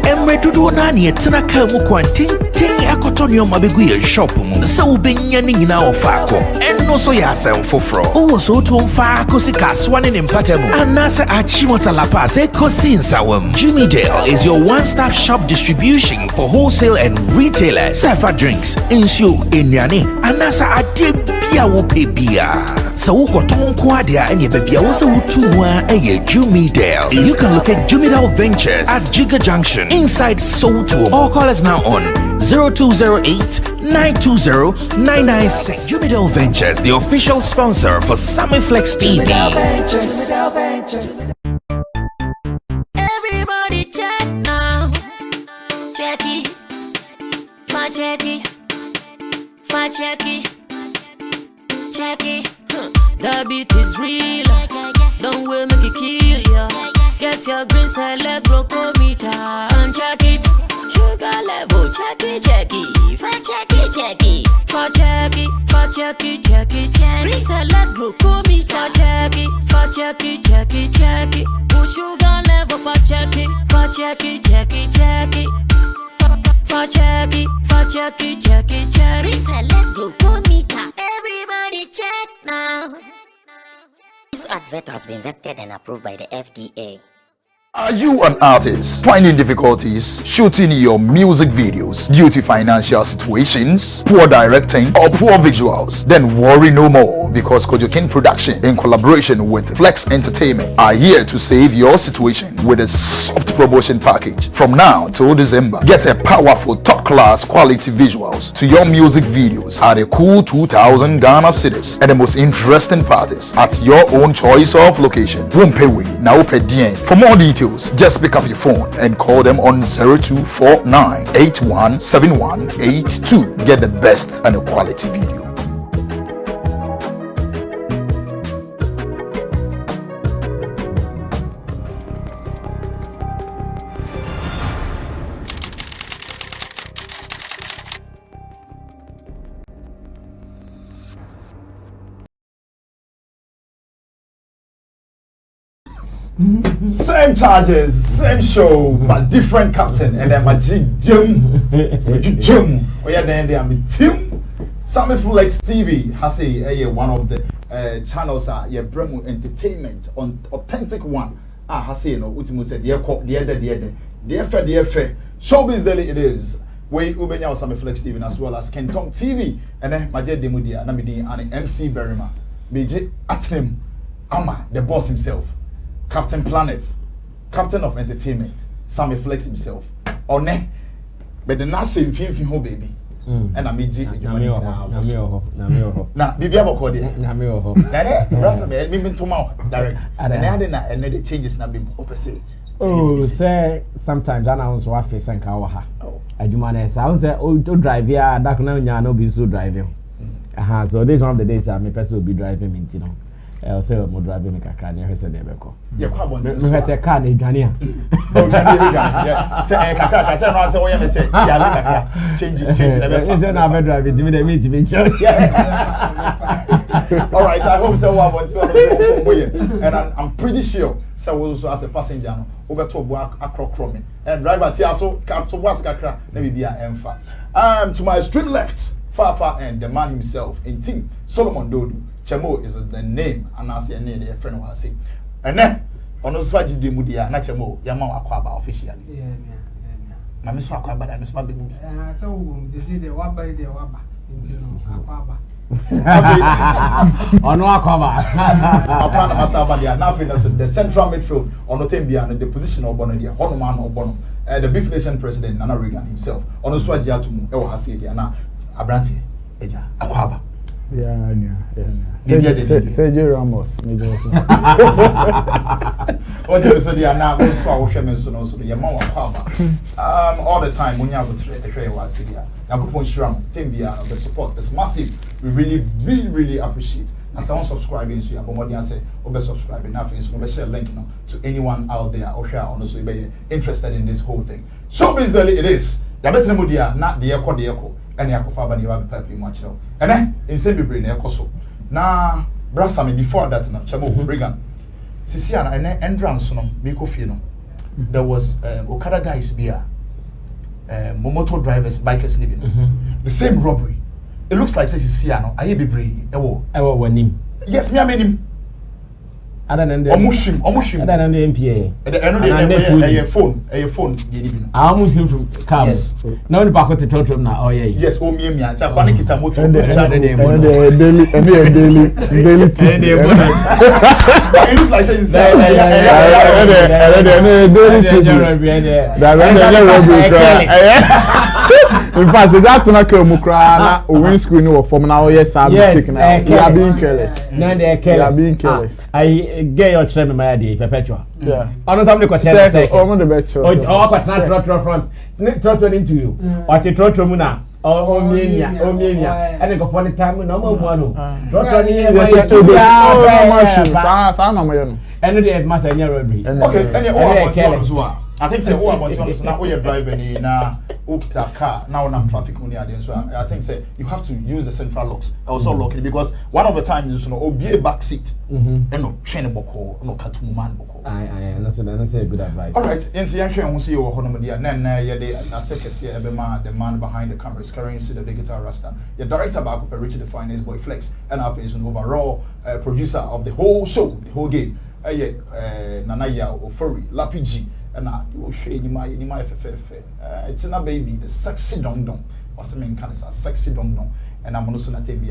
Emredudu nani etina kamu kwantin ten akotonyo mabegu ye shop mu se ubenya ni nyina ofako enno so ya asem foforo Owusu to mfa si kaswa ne mpatamu anase achimota la pass ekosi nsawam. Jumidale is your one-stop shop distribution for wholesale and retailers. Safa drinks, insure, enyane, anasa ade bia wo pebia. So ukoton kwadia enye bebia wo se utumwa eye Jumidale. You can locate Jumidale Ventures at Giga Junction inside Soto or call us now on 0208-920-996. Jumidale Ventures, the official sponsor for Sammy Flex TV. Everybody check now. Check it. Fa check it. Fa check it. Check it. The beat is real. Don't wait, make it kill ya. Get your green select glucometer and check it. Sugar level, check it, check it. Fa check it, check it. Fa check it, fa check it, check it, check it. Green select glucometer, check it. Fa check it, check it, check it. Push sugar level, fa check it, fa check it, check it, check it. Fa check it, fa check it, check it, check it. Green select glucometer. Everybody check now. This advert has been vetted and approved by the FDA. Are you an artist finding difficulties shooting your music videos due to financial situations, poor directing, or poor visuals? Then worry no more, because Kojokin Production, in collaboration with Flex Entertainment, are here to save your situation with a soft promotion package. From now till December, get a powerful top-class quality visuals to your music videos at a cool 2,000 Ghana cedis and the most interesting parties at your own choice of location. Won't pay we, now pay DN. For more details, just pick up your phone and call them on 0249817182. Get the best and a quality video. Same charges, same show, but different captain. And then my Jim. Oh yeah, then I'm Tim. Sammy Flex TV has one of the channels Bremo Entertainment on authentic one. Has no ultimo said the fair. Showbiz Daily it is. We ubenya Sammy Flex TV as well as Kenton TV. And then my Demudia Namidi and MC Berima. BJ Atnem Ama, the boss himself. Captain Planet, Captain of Entertainment, Sammy Flex himself. Or ne, but the national film baby. And I'm EG. Now, Bibi Abokodi. Me tomorrow direct. And then the changes na be opposite. Oh, say sometimes I know so I face and kawaha. Ajumane say I say oh to drive here that now no be so driving. So this is one of the days me person will be driving me, you know. I'll say I'm driving me kakra near say dey beko. Yeah, kwa bon. Me say car dey dwane a. Oh, yeah. Say kakra say no say we me say ti ale kakra change na be fa. Say na be driving me dey meet me church. All right, I hope so one want to and I'm pretty sure so also as a passenger no obeto bo akrokro me. And driver ti aso ka to was kakra na bibia emfa. To my extreme left, far and the man himself in team Solomon Dodu. Chemo is the name, and I say a name, a friend will say. And then, on those Faji de Mudia, Nachamo, Yama Aquaba officially. My Miss Aquaba, and Miss Mabby. So, this is the Wabba, the Wabba, Aquaba. On Aquaba. Upon Masaba, nothing as the central midfield on the Tembian, the position of Bonadia, Honoman or Bono, the Beef Nation president, Nana Reagan himself, on the Swaja to El Hasidia, Abranti, Eja, Aquaba. Yeah. Say Ramos, major. What do you say? They are now going for so your mom all the time when you have a trade was here. Nakupon Shram, Timbia, the support is massive. We really appreciate. And someone subscribing to you, but say, over subscribing, nothing is going to share link to anyone out there or share on also be interested in this whole thing. Showbiz Daily it is. The better media, not the echo. And Yakofa Bani Papi much now. And then in same brain, Ekoso. Now, Brasami before that na chamo Regan. Sisi ana entrance no me ko fie no. There was Okada guys beer. Momoto drivers, bikers living. The same robbery. It looks like Sisi ano aye bebre ewo wanim. Yes, me am Other than the Omushim. Other than the NPA. A phone. I almost hear from cars. Yes. Now the back of the total now. Oh yeah. Yes, oh me. It's a panic motor. Daily. It looks like Sisi. In fact, is that not Mukra or windscreen or from now? Yes, I'm taking out. You are being careless. No, they are careless. You are being careless. I get your chairman, my idea, perpetual. Yeah. On the question, on the bet. Oh, trot front. Trot into you. Or to trot muna. Oh, mania. And then go for the time, no more one. Trot here. And the master in your robbery. Okay, and you're I think say who I want to now we are driving na okita car now on traffic money again. So I think say you have to use the central locks also lock it because one of the times you know obi a back seat and no train boko no katumu man boko. That's a good advice. All right, into yan share see your hono media then ye dey na sekese ebema the man behind the camera is carrying the digital rasta. Your director back up Richard the Finest Boy Flex and our is an overall producer of the whole show, the whole game. Nanaya Ofori Lapiji and you shade my it's in a baby, the sexy dong dong. What's the main kind of sexy dong dong? And I'm also not Gideon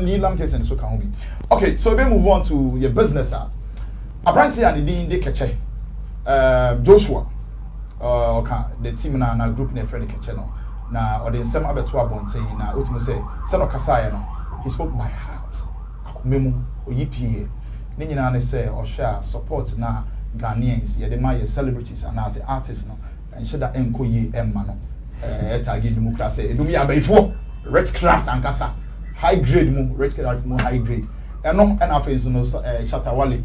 Lee Lamtes and so can be. Okay, so we move on to your business. Apparently, and the Keche, Joshua, the team na group na friend Keche no. Na or the same abetua bonten na ultimo say Seno Kasaya no. He spoke by heart. Akumemu oyipa. Ni nyina na say or share support na Ghanaians, ye my celebrities and as artists no. And should that enko ye emma no. Tagi democracy. Edumi abaifo Richcraft and Kasa. High grade mu Richcraft mu high grade. And no and after no Shatta Wale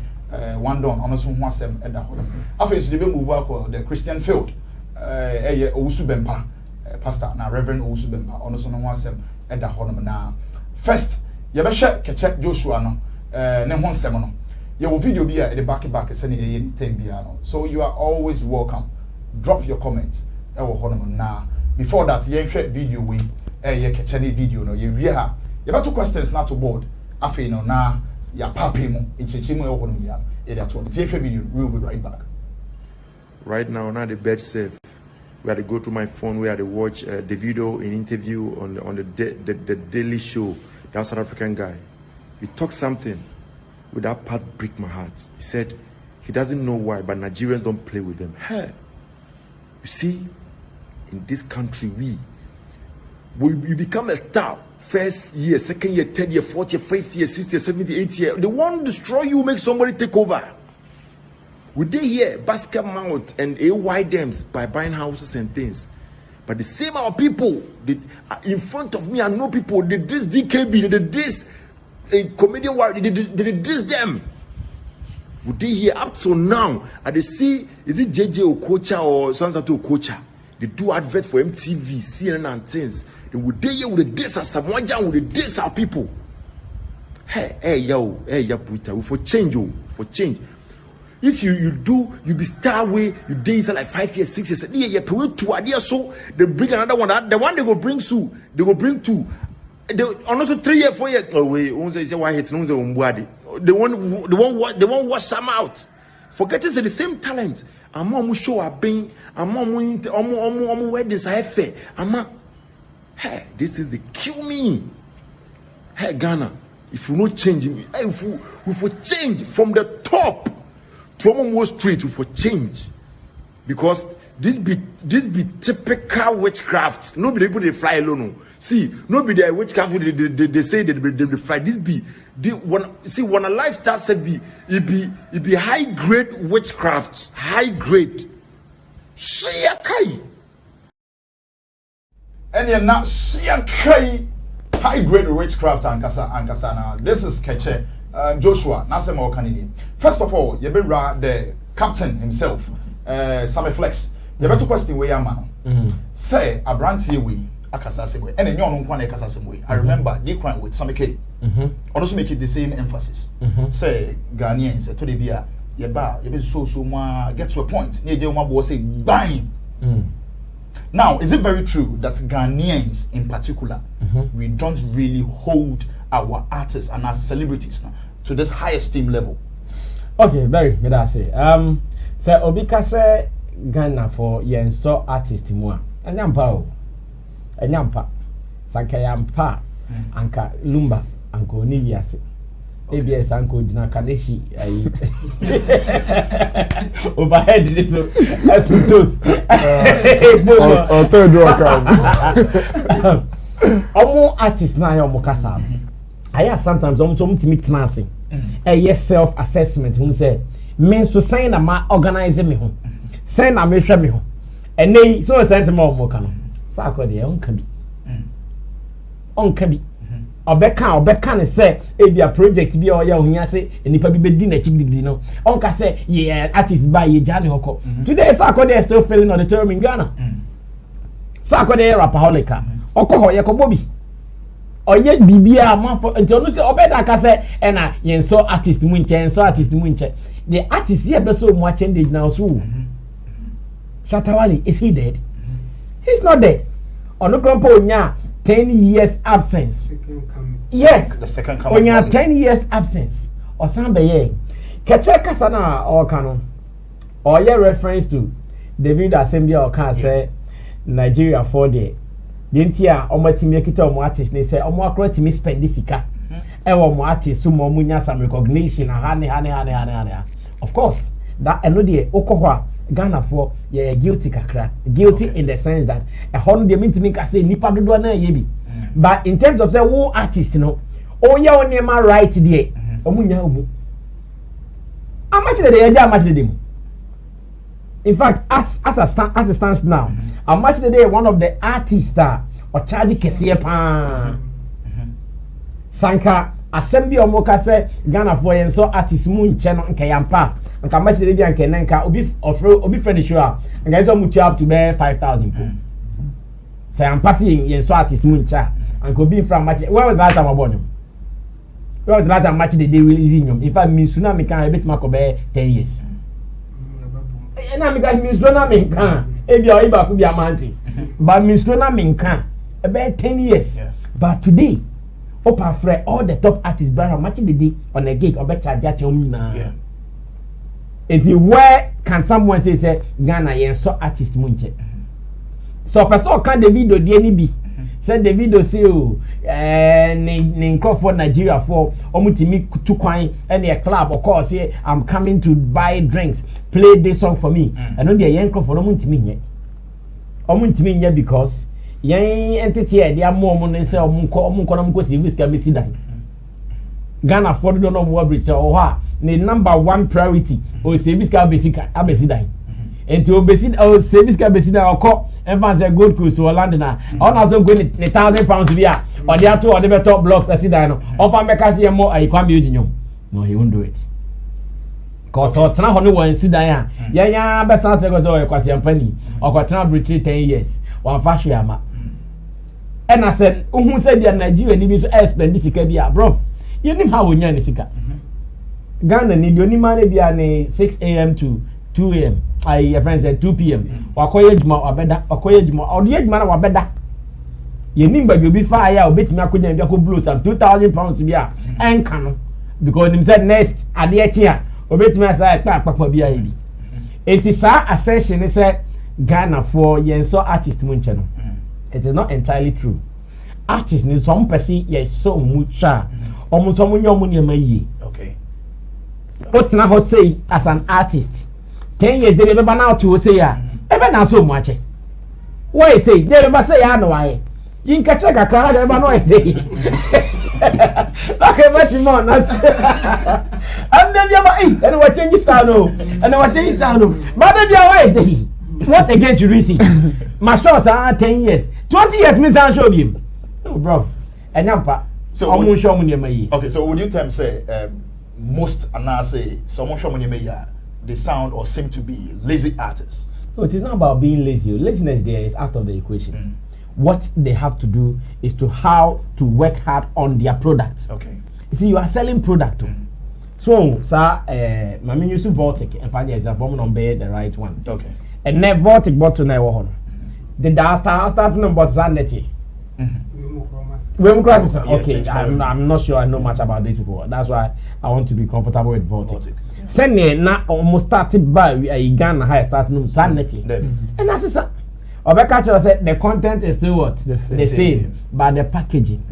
one don honestly who wasem eda hodom. After so they move work the Christian field. Owusu Bempah pastor na Reverend Owusu Bempah honestly no wasem eda hodom na. First, you be share Keche Joshua no ne ho nsem no. Your video be at the back send it 10 no. So you are always welcome. Drop your comments. Now, before that, you share video we Keche video no. You have two questions not to board. Afi no na ya papi mo ichichimu e honum ya. That one. The video we will be right back. Right now the bed safe. We had to go to my phone. We had to watch Davido in interview on the Daily Show. That South African guy. He talked something with that part break my heart. He said he doesn't know why, but Nigerians don't play with them. Hey, you see, in this country, you become a star. First year, second year, third year, fourth year, fifth year, sixth year, seventh year, eighth year. They want to destroy you, make somebody take over. We did here basket mouth and AY dams by buying houses and things. But the same our people, in front of me, I know people, they this DKB, they this a comedian war, they diss them. We did here up to now. And they see, is it JJ Okocha or Sansato Okocha? They do advert for MTV, CNN and things. They would did here with the diss as someone with the diss our people. Hey, Puta, we for change, for change. If you be star way, you days like 5 years, 6 years, yeah, to idea so they bring another one. The one they go bring two, they go bring two. They also 3 years, 4 years. Oh wait, say why it's no body. They won't wash some out. Forgetting the same talent. I'm show up being. I'm weddings I have fair. Hey, this is the kill me. Hey Ghana, if you not change me, if we change from the top to almost straight, we for change because. This be typical witchcraft. Nobody able to fly alone. See, nobody there witchcraft. They say they fly. This be when a lifestyle said it be high grade witchcraft. High grade. Shiakai. And you're not Shiakai. High grade witchcraft and Kasana. This is Keche Joshua. Nasema Okanini. First of all, you be the captain himself, Sammy Flex. You better question where you're man. Say a brand here we akasa same way. And then you don't want akasa same way. I remember they crying with Sammy K. Also make it the same emphasis. Say Ghanaians to the beer, you so more get to a point. You say bang. Now, is it very true that Ghanaians in particular, we don't really hold our artists and our celebrities now to this high esteem level? Okay, very good. I say. So Obika say Ghana for yen so artist more. Enyampa. Sankayampa. Anka Lumba. Anko Niviase. ABS Anko Jina Kaneshi. Overhead this as third rock. Omo artist na yo mokasa. I sometimes to meet dancing. Yes, self-assessment. Who say, men so saying na ma organize me ho. Saying na me hwe me ho. And they so sense more mokano. Sa ko de on bi. Obeka ne say e dia project bi o ya ohia say enipa bi bedi na chigdigdi no. Onka say yeah artist by ye jani hoko. Today sa ko they still feeling on the term in Ghana. Sa ko they rapaholica. Okoho ye ko bobi. Oye bibia amafo nti onu se obeda ka se na yen so artist mu nche the artist here be so mu change now so Shatta Wale, is he dead? He's not dead. Onu grandpa onya 10 years absence. Yes, the second coming. Onya 10 years absence. Osambe ye Keche kasana or kanu or ye reference to Davido assembly or can say Nigeria for day. Yentia omatimi ekita omo artist ne say omo akro timi spend sika e wo omo artist so mo munya some recognition hane. Of course that eno de okohwa Ghana for ye guilty kakra in the sense that a hon de mintimi ka say nipa dodo na ye bi but in terms of say wo artist no o ye onema right there omunya omu amachide de ye amachide dem. In fact, as it stands now, I'm much today one of the artists that or charge Keche pan. Sanka assembly omoka say Ghana for yen so artist mun che no nkayampa. Nka much today bi nka obi friend show. Nka so mutu up to be 5,000 po. Say I'm passing yen so artist mun cha. Nka obi from match. Where was the last time I born him? Where was the last time match the day releasing him? In fact, me sooner me can bit makobe 10 years. Na me guys Miss Rona Minkan ebi o iba ku bi amanti but Miss Rona Minkan about 10 years but today opa free all the top artists brother match the day on a gig obe charge at na it's where can someone say Ghana yen so artist munche so person can Davido de ni bi say Davido say o ni for Nigeria for omutimi tu kwan any a club or call say I'm coming to buy drinks play this song for me and no dey yen for omutimi nye because yen entity e dey mo no say omunko say risk am si dan Ghana for do no more bridge or ha ni number one priority o say risk abesi dan enti obesi o say risk abesi dan okọ say Gold Coast to Orlando na on also go ni £1,000 bia or dey ato or dey better blocks asidan no offer make us here more Kwame Ojinyo no he won't do it cause o tena ho no wan sidan a ya be sound track go kwase ampani o ko tena bridge 10 years wan fa hwe ama and I said uhun say dia Nigeria ni bi so spend sika bia bro you nim how wonya ni sika Ghana ni di onima na bia ni 6 a.m. to 2 a.m. Your friends at 2 p.m. Wakoye juma wabeda, wakoye juma. Odiye juma na wabeda. Ye nimba bi fa ya obetimi akonya bi akoblow some £2,000 bia enka no because him said next ade echi a obetimi asa akpakpa bia yi. Enti sa assertion is say Ghana for yen so artist munche no. It is not entirely true. Artist ni some person ye so mucha. Omo so munyo mu ne mayi. Okay. What na ho say as an artist 10 years they never now to say ya ebe na so much why say they never say ya no why in Keche kakara they never know say okay much more na and then you buy and what change style no and what change style no but then you why say what again to receive my shows are 10 years 20 years means I show him no bro enyampa so omo show mo ne okay so would you tell say most and say someone show mo ne they sound or seem to be lazy artists? No, it is not about being lazy. Laziness there is out of the equation. what they have to do is to how to work hard on their product. Okay. You see, you are selling product. So, sir, I mean, you see Vortic, and find example number the right one. Okay. And then Vortic bottle never on. The starting about Zaneti. Okay, I'm not sure I know much about these people. That's why I want to be comfortable with Vortic. Send me now almost started by a Ghana high starting Zaneti. And that's it. Obeka said the content is still what? The same. But the packaging.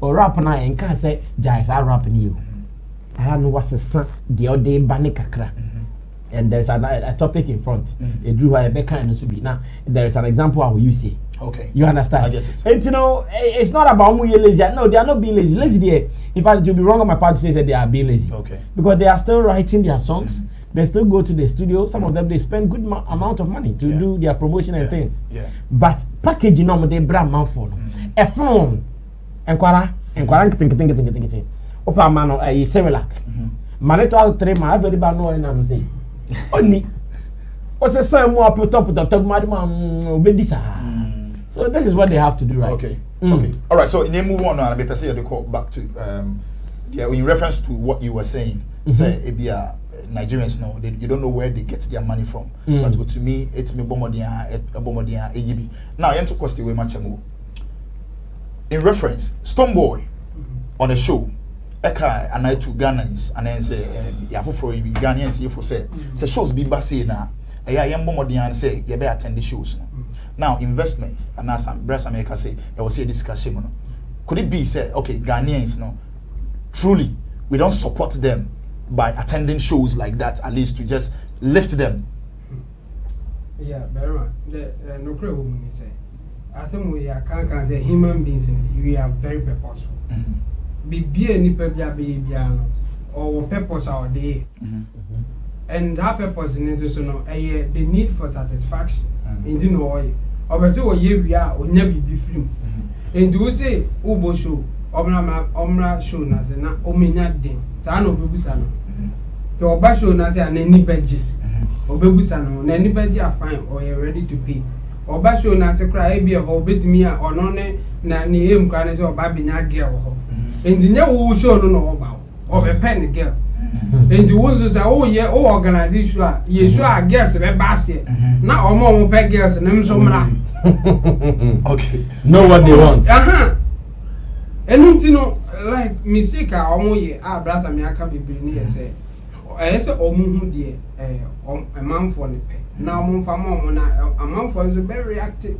Or rap now and can't say, Jais, I rap in you. I don't know what's the son, the old day Banikakra. And there's a topic in front. It drew a Becca and Subi. Now, there is an example how you see. Okay. You understand? I get it. And you know, it's not about who you're lazy. No, they are not being lazy. Lazy there. In fact, it would be wrong on my part to say that they are being lazy. Okay. Because they are still writing their songs. They still go to the studio. Some of them, they spend good amount of money to do their promotion and things. Yeah. But packaging, no, they brand man for a phone. Enquara, think. Opa mano, a similar. Maneto all 3 months, very bad no and I'm saying. Only. What's the same more up top of the top, madam? So this is what they have to do, right? Okay. Okay. All right. So then move on now. Let me pass you the call back to in reference to what you were saying. Say Ebia Nigerians know you don't know where they get their money from. But to me, it's me bomodia EGB. Now, you to question way much more. In reference, Stoneboy on a show. Eka and I to Ghanaians and then say for Ghanaians here for say shows be bassi na young bomodian say you better attend the shows now investment and as some breast America say I will say discussion could it be say okay Ghanaians no truly we don't support them by attending shows like that at least to just lift them. Yeah, very much. No problem say I think we are can't say human beings we are very purposeful. Be any pebia or purpose out there. And that purpose in the need for satisfaction. In the way, obviously, we are or never be free. And do say, Ubo show, Omra show, Nazana, Omina Ding, Sano Bubusano. The Obasho Naza and any bedgy, or Bubusano, and any bedgy are fine or you're ready to pay. Obasho Naza cry be a hobbit me or none, Nani Granny or Babina girl. And the new show no know about or a penny girl. And the ones who say, oh, yeah, oh, organization, you sure I guess a basket. Now, or more pet girls and them so much. Okay. Know what they want. And you know, like mistake, I almost brother me, I can be billionaire say. I say, oh, dear, a man for the pay. Now, a month for is very active.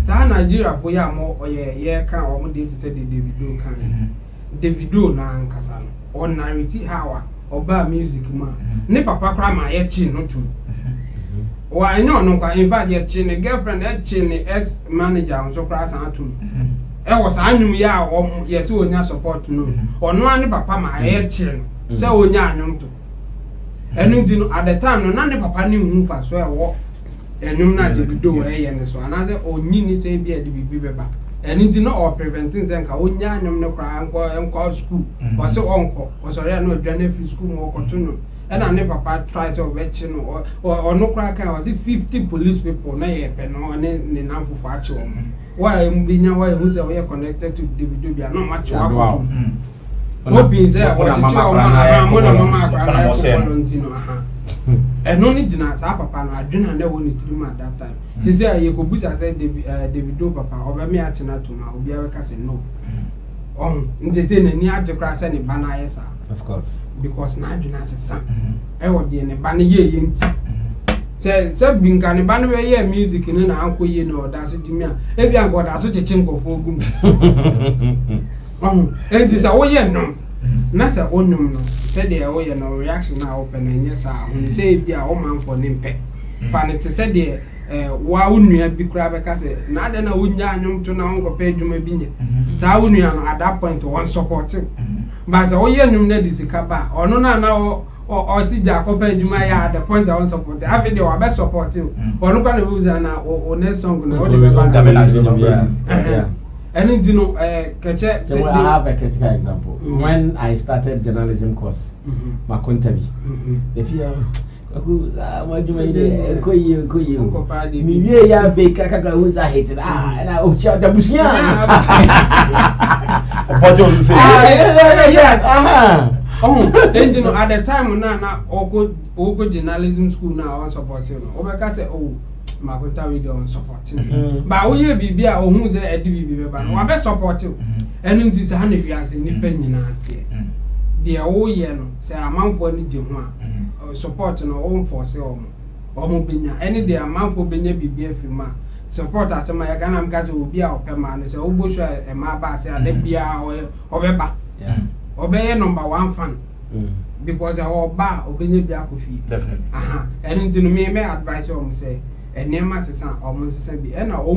So Nigeria for ya more or yeah can or to say the Davido can Davido na nkasano or narrative how or bad music man ne papa cry my chin no too or I know no in fact your chin a girlfriend chin ex manager on so class and to I was I knew ya or yes we nya support no or no any papa my chin so we nya anyum to and you know at the time no na papa knew who for so I and you not to do a so another or nini say be a beba. And it did not preventing them. I won't no cry and call school or so uncle or sorry, I know free school or continue. And I never tried to veteran or no crack. I was 50 police people, nay, pen or enough for actual. Why being away who's away connected to Davido, not much. No being there, what and no need to not have papa. I didn't know when it dream at that time. She said, you could put as Davido papa over me at Natuna, will be a cousin. No. In the thing, and near to crash any banner, of course. Because now do not son. I would be in a banner ye. Said being can a banner year music in an uncle, you know, that's it to me. Maybe I got such a chimp of four. And this away, no. Nasa onum no said the away no reaction now open and yes I say be a woman for nimpe fan it said the wa unua bi kura be ka say na de na unya anyum to na onko page ma bi nye sa unua no at that point one supporting but say oye nyum na disika ba ono na o si ja ko page ma ya at the point one supporting after the wa be supporting ono kwa na buza na o next song na o de be ba and you know, Keche. So I have a critical example. When I started journalism course, my contabi, if you What do you mean? Go you. Me, ya bake kaka who's a hit. And I will shout the bushia. But you say, oh, and you know, at the time, now, Oko journalism school now on supporting. Obeka say, oh, Makota video on supporting. But we be or who's a DB, but one best supporting. And in this 100 years in the penny. The whole year, say, amount for the Juma, supporting our own force or Mobinia. Any day, amount for Benya be a few support as my Ganam Gaza will be our permanent. So, Busha and my bass, and let be our Obeba. Obey number 1 fan. Because our bar obey Biakofi. Definitely. And into me, may advise you say, and near my son almost say, and our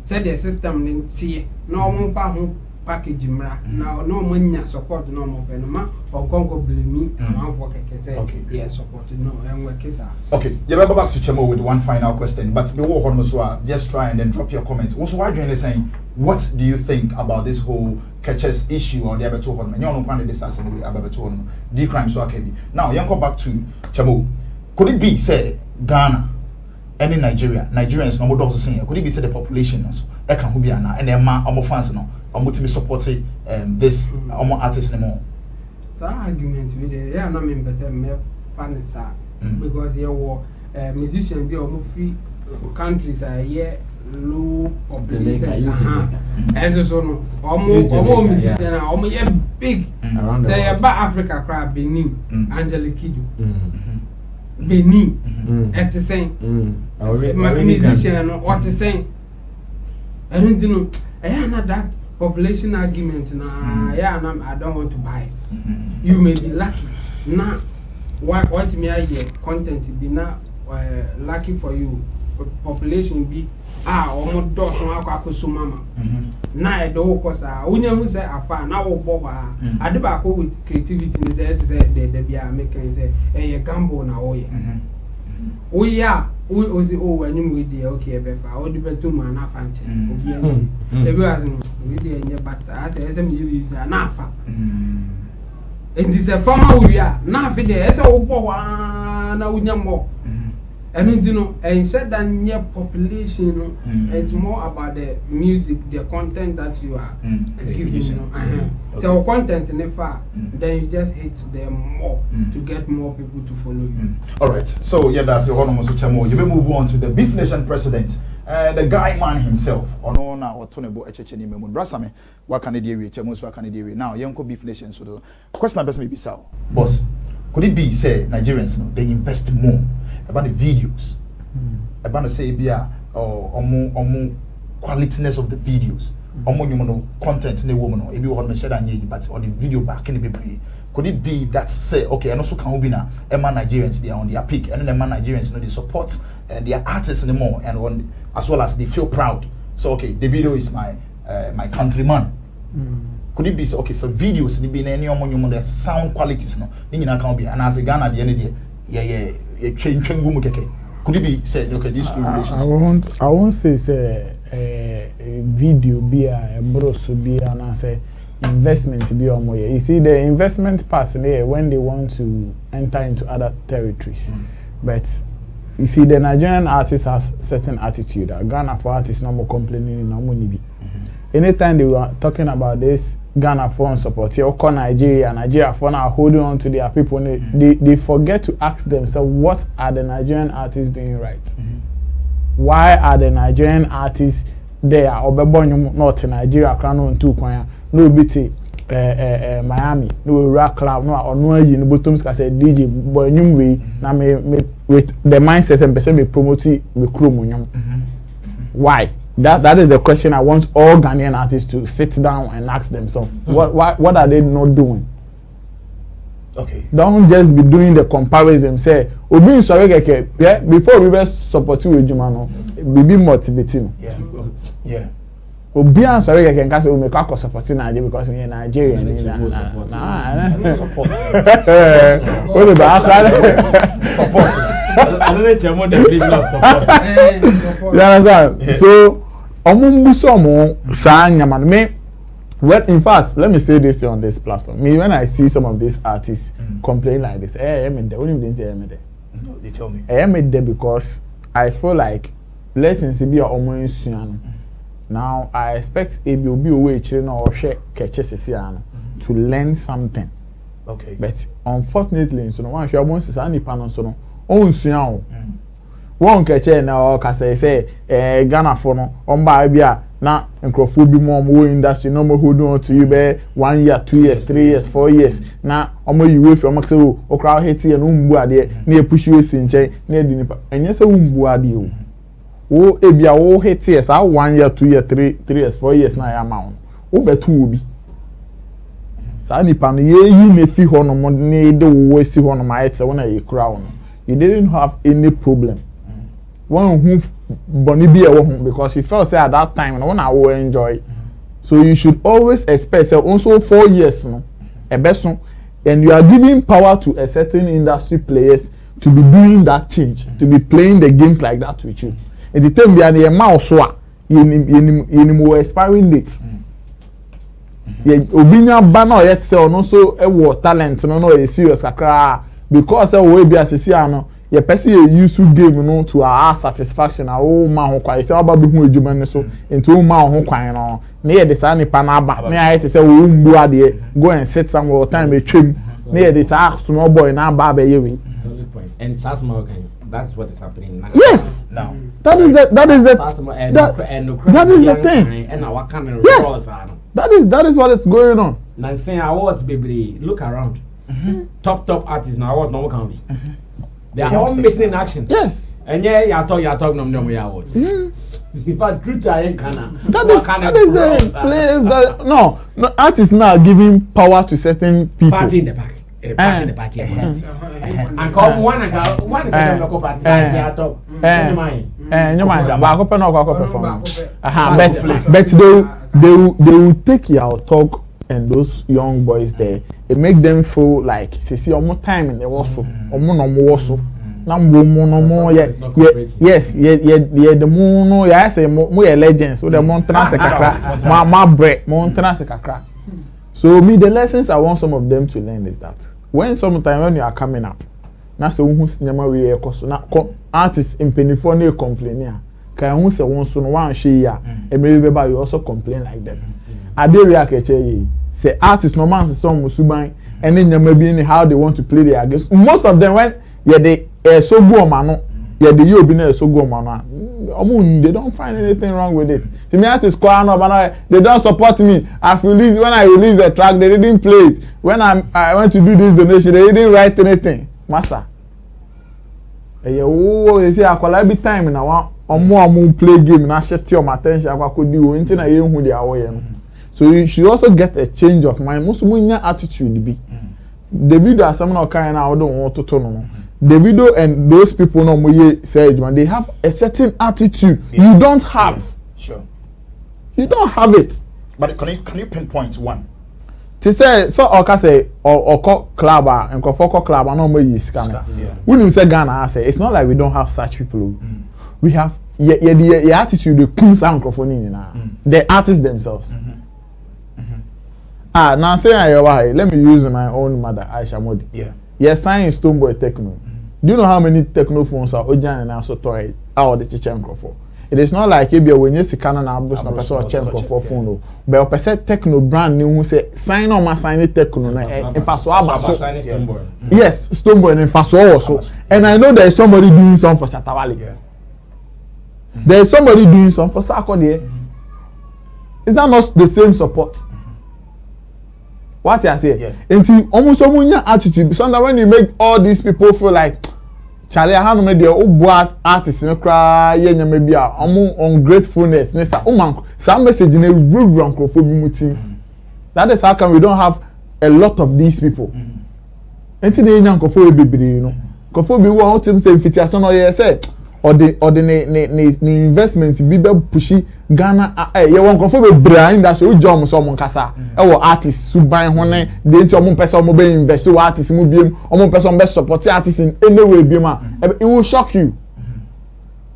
said the system didn't see no one found package now no money support no more penoma or Congo blame me and work okay yes support no and work is okay you go back to Chemo with one final question but before on just try and then drop your comment also why do you saying what do you think about this whole Keche's issue or the other two on you know one this as anyway about two on the crime so okay now you go back to Chemo could it be say Ghana and in Nigerians no more also saying could it be say the population also that can be and then my fans no I'm going to be supporting this artist anymore. So argument with the yeah, no mean better me fan because there were musicians be movie countries are here low population. And so no, almost musicians are almost big. Say about Africa crowd Benin, Angelique Kidjo, Benin, at the same. Musician what to say? I don't know. I am that. Population argument na I don't want to buy it. You may be lucky. Now what me I hear content be now lucky for you. Population be almost does no akwakoso mama. Na e do cause unya hu say afa na wo boba. Ade ba ko with creativity ni say the bia make say e gamble na wo ye. We are we when you with the okay befa o di beto ma na fa nche obi anti ebi was we dey nye bata as em you na afa and this a former we are na fi dey ese wo bo wa na unya mo and you know and said that near population it's more about the music the content that you are giving you know so content never then you just hit them more to get more people to follow you. All right, so yeah, that's the one almost Chemo. You may move on to the Beef Nation president, the guy man himself. Ono na otonebo echeche ni memu brasame wa Canada we Chemo so Canada we now yanko Beef Nation so the question person may be sao boss could it be say Nigerians no they invest more about the videos about to say bia or qualityness of the videos no content in the woman or maybe what me share and but or the video back in the baby could it be that say okay and also can be na Emma Nigerians they are on their peak and then Emma Nigerians you know they support their artists anymore and on as well as they feel proud so okay Davido is my countryman could it be so okay so videos ni be any the sound qualities no ni nyina can be and as a Ghana the end yeah change gumu keke could it be said okay these two relations I won't say video be a broso be and say investment be on more. You see the investment part there when they want to enter into other territories. But you see the Nigerian artist has certain attitude. Ghana for artists no more complaining no money be. Anytime they were talking about this Ghana for support, you call Nigeria for now holding on to their people. They forget to ask themselves what are the Nigerian artists doing right? Why are the Nigerian artists there? Obebonyo not in Nigeria, Crown two kwanya, no biti Miami, no rock club, no or no you bottom say DJ Boyum we na me with the mindset and person me promote me crew. Why? That is the question I want all Ghanaian artists to sit down and ask themselves. What are they not doing? Okay. Don't just be doing the comparison. Say, Obi sorry yeah. Before we were supporting with Jumano, we be motivating. Yeah. Obi sorry keke can say we make our supporting Nigeria because we are Nigerian. Support. What about support? I don't know more definition of support. You understand? So, omumbusomo sa nyaman me. Well, in fact, let me say this on this platform. Me, when I see some of these artists complain like this, I'm in the only thing I'm in there. No, they tell me. I made there because I feel like lessons be almost now I expect it will be away or Keche to learn something. Okay. But unfortunately, so no one shall want to say any panel so no own soon. One Keche now say Ghana for no on Bibia na nkrofo bi mo industry no mo hold on to you be 1 year 2 years 3 years 4 years na omo yiwe fi omo say o kra hit ye no mbu ade na e push you sin nche na edi nipa enye say mbu ade o ebia wo hit ye sa 1 year 2 year 3 years 4 years na ya ma wo betu obi sa nipa no ye yi me fi ho no mo ne de wo si ho no ma etse wona ye kra wo you didn't have any problem one who Bonnie be a woman because he felt say at that time and when I will enjoy. So you should always expect say also 4 years no a best and you are giving power to a certain industry players to be doing that change, to be playing the games like that with you. And the time we are the mouse you more expiring dates. Obinya banner yet say no so a talent no a serious kakra because we be as no ye person ye use game no to our satisfaction our man ho kwai say oba be hu adwuma ne so into man ho kwan no na ye de sa nipa na aba na ye te say wo mbu ade go and sit somewhere time e twem na ye de sa small boy na aba ba ye we and small kind that's what is happening now. Yes now that is the thing and our camera yes that is what is going on now saying awards baby look around top artists now awards no can be. They are all missing in action. Yes. And yeah, you talk no awards. But truth I can. That is the place that no artists now giving power to certain people. Party in the back. Party in the back. And come one local party. I talk. You mind? Back up and go perform. But they will take your talk and those young boys there, it make them feel like see almost time in the also also yes the moon yeah say more legends so the mountains kakra my bread mountains kakra. So me the lessons I want some of them to learn is that when sometimes when you are coming up na say who nyama we ekoso na artists in penifone complain ya kan who say won so no wan hwe ya e maybe you also complain like that. Aderia Keche say artists no man some musuban and then nyama how they want to play their games. Most of them when they so go man the you be so go man they don't find anything wrong with it. To me artists they don't support me. When I release the track they didn't play it. When I went to do this donation they didn't write anything. Massa. They say akwala every time na omo play game na shift your attention akwa do anything na ye hu their way no. So you should also get a change of mind. Most munya attitude be. Davido as someone kind now don't want to no. Davido and those people no moye say they have a certain attitude you don't have. Sure. You don't have it. But can you pinpoint one? To say so or say or club and club no more is scam. When you say Ghana say it's not like we don't have such people. We have the attitude the cool microphone the artists themselves. Now say let me use my own mother Aisha Modi. Yeah. Yes, sign Stoneboy Techno. Do you know how many techno phones are Ojan and also toy out the Chichenko for? It is not like if you when you see Canon and Abus na person Chichenko for phone. But a person techno brand new who say sign on my sign techno in faso abaso. Yes, Stoneboy in faso also. And I know there is somebody doing something for Shatta. Yeah. There is somebody doing something for Sakode. Is that not the same support? What I say? Yeah. Until almost someone attitude. Sometimes when you make all these people feel like Charlie, I have made the old artists no cry, yeah, maybe ungratefulness. Some message in a rude that is how come we don't have a lot of these people. Until they young Kofu baby, you know. Kofu be one to say invitation or yes, or the investment be pushy Ghana you want Kofu be brain that show jam someone kasa. Artists who buy one they to one person mo be invest to artists mo be one person best support artists in any way be man. It will shock you.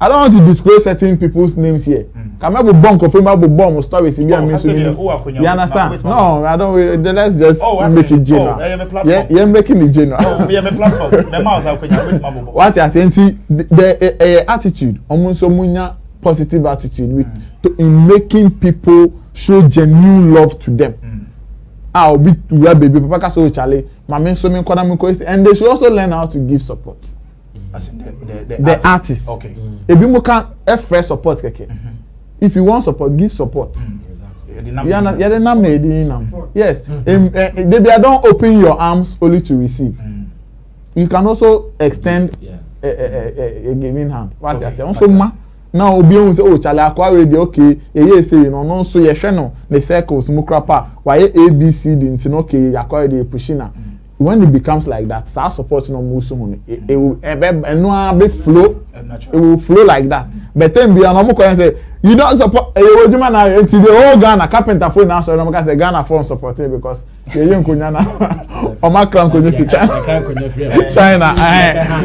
I don't want to disclose certain people's names here. Come up with bomb stories. You understand? No, I don't. Let's just make it general. Yeah, making it general. What you saying? The attitude, almost so positive attitude with in making people show genuine love to them. I'll be where baby papa so Charlie, and they should also learn how to give support. As in the artist. Okay. If you can first support Keche. If you want support, give support. Yes. They don't open your arms only to receive. You can also extend a giving hand. What I say? Also, now obi on say, oh, Charlie, akwa dey okay. Say you know, no so ye hwe no the circles mukrapa. Why ABC di ntino okay akwa dey pushing na. When it becomes like that, start supporting on Owusu. It will flow. It will flow like that. But then be an and say, you don't support a man until the whole Ghana carpenter phone now. So I'm going to say Ghana phone supporting because you're young Kunyana or Macron China.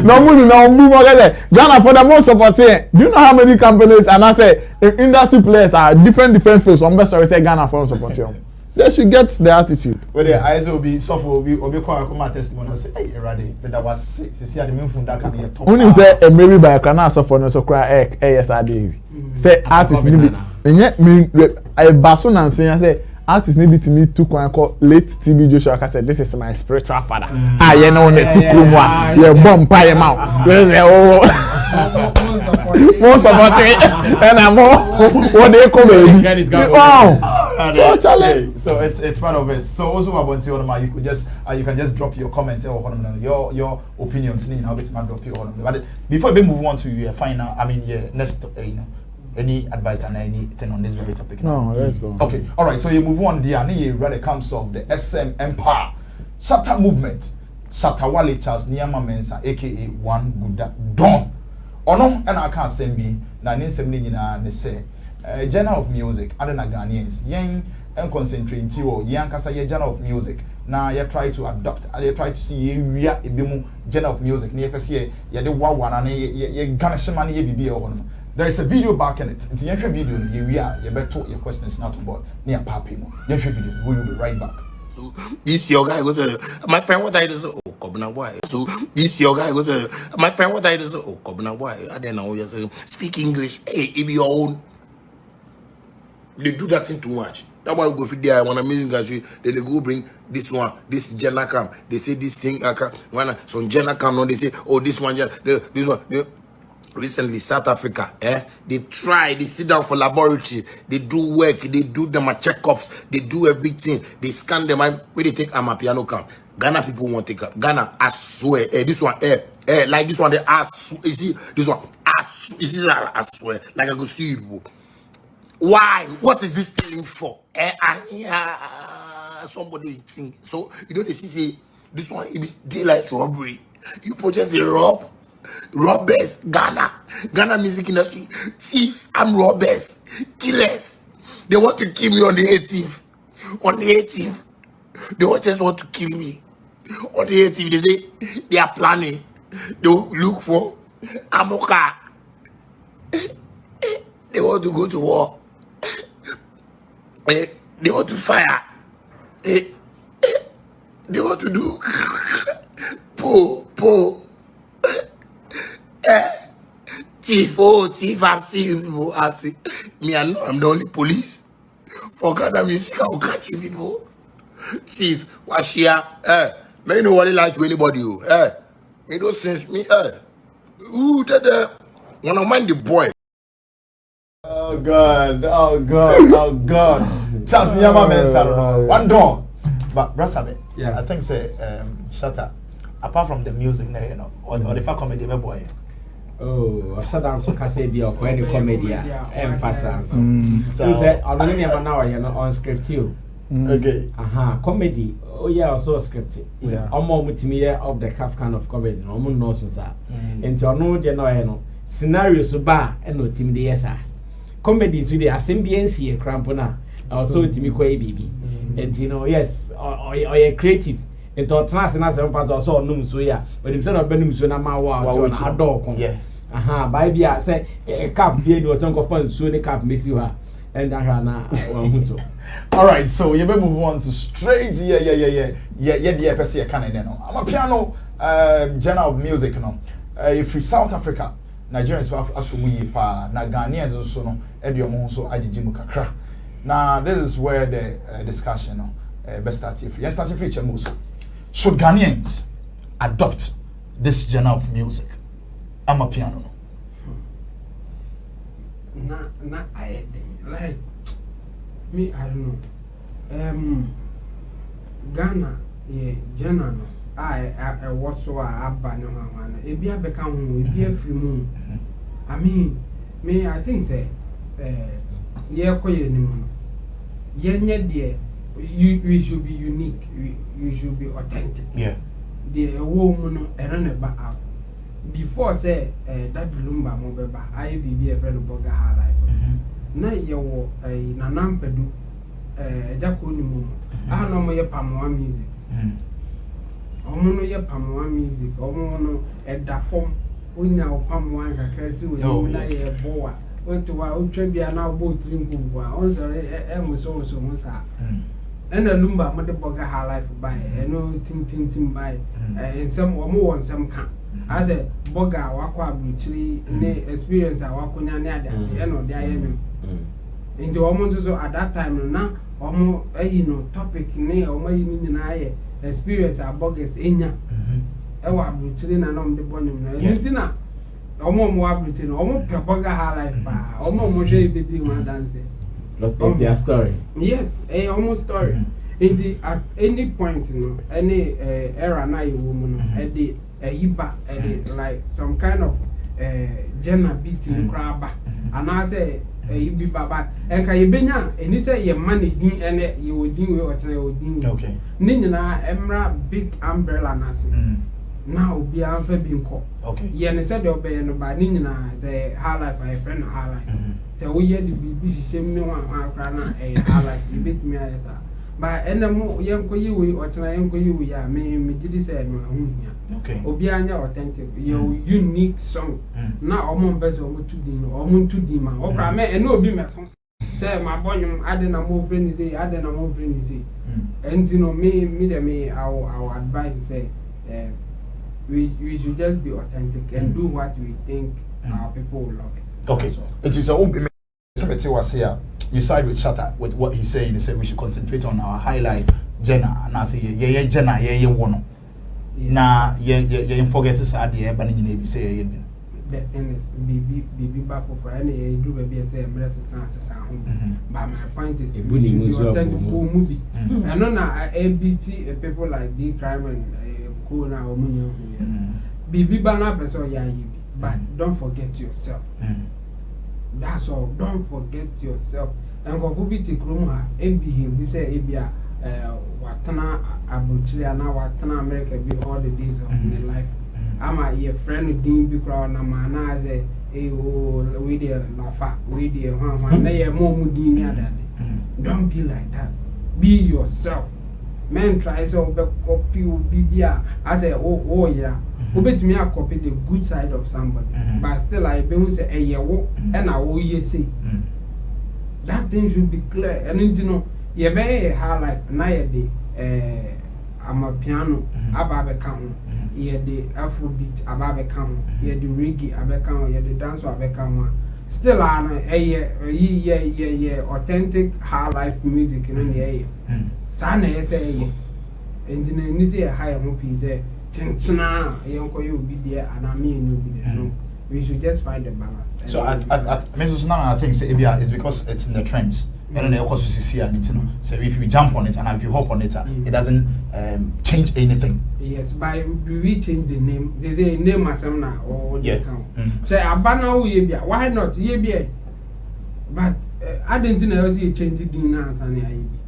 No money, no more. Ghana for the most supporting. Do you know how many companies and I say industry players are different fields? I'm best to say Ghana phone supporting. They should get the attitude. Where the eyes will be soft, will be quite testimony. Say, hey, ready, but that was 6. See, the main from that can be a top. Only say a maybe by a canal suffer so cry yes I do. Say artist need and yet me I bason and say artist need to me to call late TB Joshua said this is my spiritual father. Ah, you know the Tikumwa, you Bempah your mouth. Most about it and I'm more what they call it. So it's part of it. So also about you could just you can just drop your comments or your opinions. Now it's drop your but before we move on to your final, next any advice and anything on this very topic? No, let's go. Okay, all right. So you move on there. And you read the comes of the SM Empire Shatta movement. Shatta Wale Charles Niyama Mensa, aka One Buddha Don. Ono and I can't send me. Na nisemni na ne say. Genre of music, other than Ghanaians, young and concentrate on young kasa genre of music. Now you try to adopt, you try to see we are a genre of music. Near see you the one and you Ghana shaman ye be on. There is a video back in it. It's a video. You better talk your questions not about near papi. You video. We will be right back. So this your guy go to my friend what I do so oh Kobna why. So this your guy go to my friend what I do so oh Kobna why. I don't know you speak English. Hey, it be your own. They do that thing too much. That's why we go fit there. When amazing guys, then they go bring this one, this Jenna cam. They say this thing. When some Jenna cam, no, they say, oh, this one, this one. Recently, South Africa, they try, they sit down for laboratory, they do work, they do them checkups, they do everything, they scan them. Where they take Amapiano cam. Ghana people won't take up. Ghana, I swear, this one, like this one, they ask, you see, this one, I swear, like I go see you. Why? What is this thing for? Somebody think. So, you know, they say, this one, it be daylight robbery. You purchase a robbers, Ghana music industry, thieves and robbers, killers. They want to kill me on the 18th. On the 18th. They just want to kill me. On the 18th, they say, they are planning. They will look for Amoka. They want to go to war. They want to fire. They want to do po. Thief, I've seen people. Me, I know I'm the only police. For Ghana music, I'll catch you people. Thief, Washia, may no one lie to anybody. It don't sense me. Ooh, when I mind the boy. Oh God. Charles Niyama Mensa, one door. But Brasabe, I think say Shatta, apart from the music, you know, or the fact comedy boy. Oh, Shatta so can say be or any comedy emphasis. So say already never now you know on script you. Okay. Comedy. Oh yeah, also scripted. Yeah. Omo mutimi of the half kind of comedy. Omo no so sa. Enti ono de no ye no. Scenario so ba e no timi de yes comedy so dey assemblance e crampo na also timi kwa bibi and you know yes or you creative and to trans na some part also onum so ya but him say no benum so na ma wa to na adok Aha, by be I say a cap being was uncle fun so the cap miss you her and all right, so you better move on to straight the episode can no. Amapiano genre of music no. If we South Africa, Nigerians have assume pa na Ghanaians also no e de omo so ajijimu kakra. Now this is where the discussion no best start if. Yes, start if so. Should Ghanaians adopt this genre of music? Amapiano. Na I like me, I don't know. Ghana, yeah, genre no. I was so abba no man. It be a become it be a free moon. I mean, me I think say yeah koye ni mo. Yeah, we should be unique. We should be authentic. Yeah. The woman no ba out. Before say that lumba mo beba I be a friend boga ha life. Na ye wo na nampedu ejako ni mo. Ah no mo ye pamwa music. Omo no ye pamwa music. Omo no eda form onya opamwa kakra si we na ye boa. Otuwa otwebia na bo trinkuwa. On sorry mo so mo sa. And a lumba mo de boga ha life by no tin by and some omo won some can. As a boga wakwa bruchiri ne experience awakonya ne ada e no de ayemi nti omo so at that time na omo no topic ne omo yi ni na aye experience abogas enya e wa bruchiri na no de bonyum na nti na omo wa bruchiri omo pe boga ha life ba omo mo hwe baby one dance of their story. Yes, almost story. At any point, any era na you woman, yiba, like some kind of genre beat in crab, and I say you be baba, and can you be now? And you say your money din and you would do what I would do. Okay. Nina Emra big umbrella nasi. Now be a being called. Okay. Yeah, said you'll be no by Nina, the high life, my friend, high life. So we had to be busy, shame no one, a high life, you beat me as a. But and the more young you or young you, yeah, me did say, okay. Obianya authentic, your unique song. Now, almost better or to dinner, or moon to dima, or crime, and no be my say, my boy, I didn't know brainy day, I didn't know brainy day. And you know, me, our advice say, we should just be authentic and do what we think our people will love it. Okay, it is a was here. You side with Shatta with what he's saying. He said we should concentrate on our highlight genre, and I say yeah genre yeah one. Now yeah forget to say the but you need say yeah. The thing is be back for any do baby say but my point is we should be authentic movie. And no na ABT people like D crime and cool now be banner person yeah but don't forget yourself. That's all. Don't forget yourself. And go be to Kruma, we say Abia, Watana, Abuchia, now Watana America be all the days of my life. I'm a friend with Dean Bicrown, and Mana, with the Lafa, with the one, they are more moody. Don't be like that. Be yourself. Men try so copy Bibia. I say, oh, yeah. Who bet me a copy the good side of somebody, but still I don't say a year and I will ye say that thing should be clear. And you know, you very hard like Nayade, Amapiano, Ababecam, ye the Afrobeat, Ababecam, ye the reggae, Abecam, ye the dance of Abecam. Still, a year, authentic high life music in the air. Sana say, and you say a higher piece. Chinchina, you be there, and I mean you be there. No, we should just find the balance. So I think it's because it's in the trends. And then of course you see it, you know. So if you jump on it and if you hop on it, it doesn't change anything. Yes, by we change the name. They say name as now or the account. Say Abana Yebia, why not Yebia? But I didn't know you change the name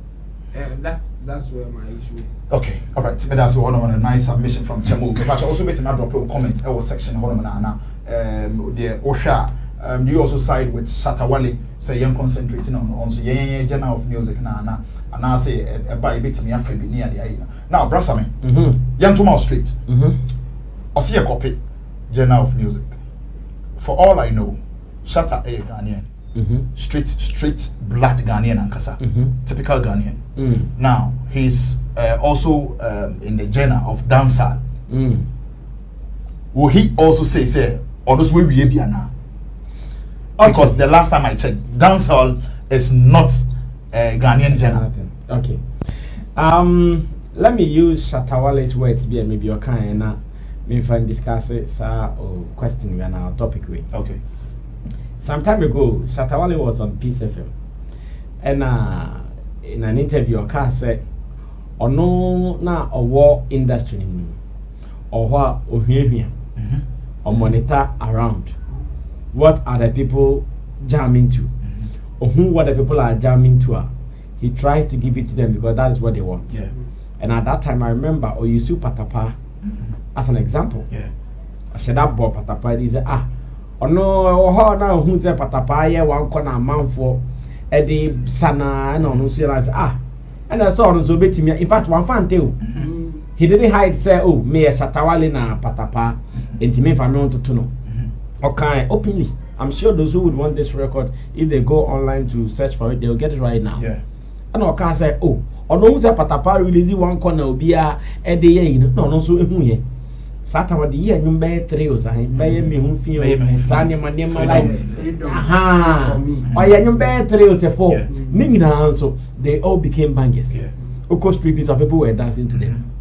and that's where my issue is. Okay, all right. That's one of a nice submission from Chemu. But also better not drop a comment. Our section now. The Osha. Do you also side with Shatta Wale? Say young concentrating on so genre of music now. And I say a by bit me after be near the eye. Now, Brassame. Young to Mouth Street. I see a copy genre of music. for all I know, Shatta is Ghanaian. Straight blood Ghanaian and Kasa. Typical Ghanaian. Now he's also in the genre of dancer. Will he also say on this way we be now? Because the last time I checked, dancehall is not Ghanaian genre. Okay. Let me use Shatta Wale's words be maybe your kind and me find discuss it or question we are now topic with. Okay. Some time ago, Shatta Wale was on Peace FM, and in an interview, a car said, "Or no, na a war industry, or what or here, or monitor around. What are the people jamming to, or who what the people are jamming to? He tries to give it to them because that is what they want." Yeah. And at that time, I remember Owusu Patapa as an example. Yeah. I said that boy Patapa. He said, no, how now who say Patapa? Yeah, one corner man for Eddie Sana and on so and I saw on so betting me. In fact, one fan too. He didn't hide say, oh, me a Shatta Wale na Patapa, intimate for me to know. Okay, openly. I'm sure those who would want this record, if they go online to search for it, they'll get it right now. Yeah. And I can say, oh, or no, say Patapa release one corner will be a day, no, so here. Saturday the year, you bear 3 years, I buy me who feel Sunday, my name, like, aha, or you bear 3 years, 4. Ningina, so they all became bangers. Of course, 3 pieces of people were dancing to them.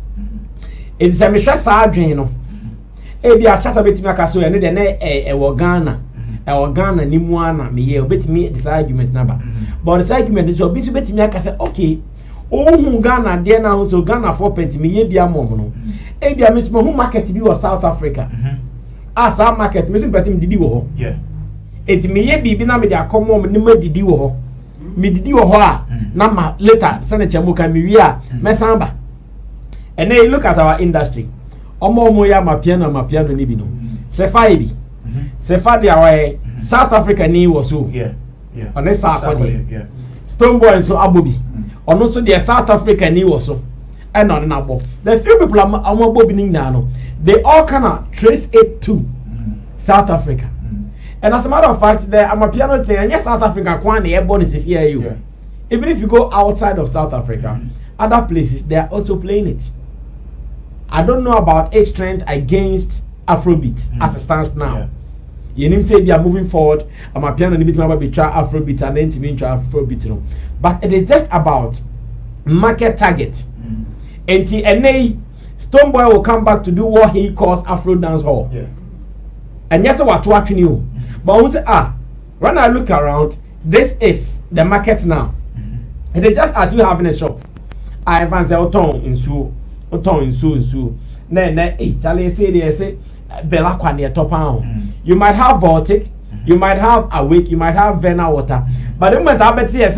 It's a Michelle Sargent, you know. Ebi a Shatta beti me akaso ene de na e Ghana Nimuana me ye beti me this argument number. But this argument is obi so beti me akase okay. Ohun Ghana de na so Ghana 4 pence me ye bia mom no. Ebi a me so hu market bi was South Africa. As our market me so person didi wo ho. Yeah. Eti me ye bibi na me de akomo me ma didi wo ho. Me didi wo ho a na ma later sene chemu ka me wi a me samba. And then you look at our industry. Omo ya Amapiano ni bi no. Sefa ebi. Sefa dia wa South Africa ni wo so. Yeah. Ono sa akodi. Yeah. Stone Boy so abobi. Ono so dia South Africa ni wo so. E no na bo. The few people omo abobi ni na no. They all kind of trace it to South Africa. And as a matter of fact, the Amapiano thing, and yes, South Africa kwan na born is here you. Yeah. Even if you go outside of South Africa, other places they are also playing it. I don't know about its trend against Afrobeat as it stands now. You need to say they are moving forward. Amapiano ni bitima be try Afrobeat and then to try Afrobeat no. But it is just about market target. And Stone Boy will come back to do what he calls Afro dance hall. Yeah. And yes, what watching you. But we say when I look around, this is the market now. It is just as you have in a shop. I have say oton insu. Charlie say Bella Kwani top pound. You might have Vortic, you might have Awake, you might have Vena Water. But the moment I bet say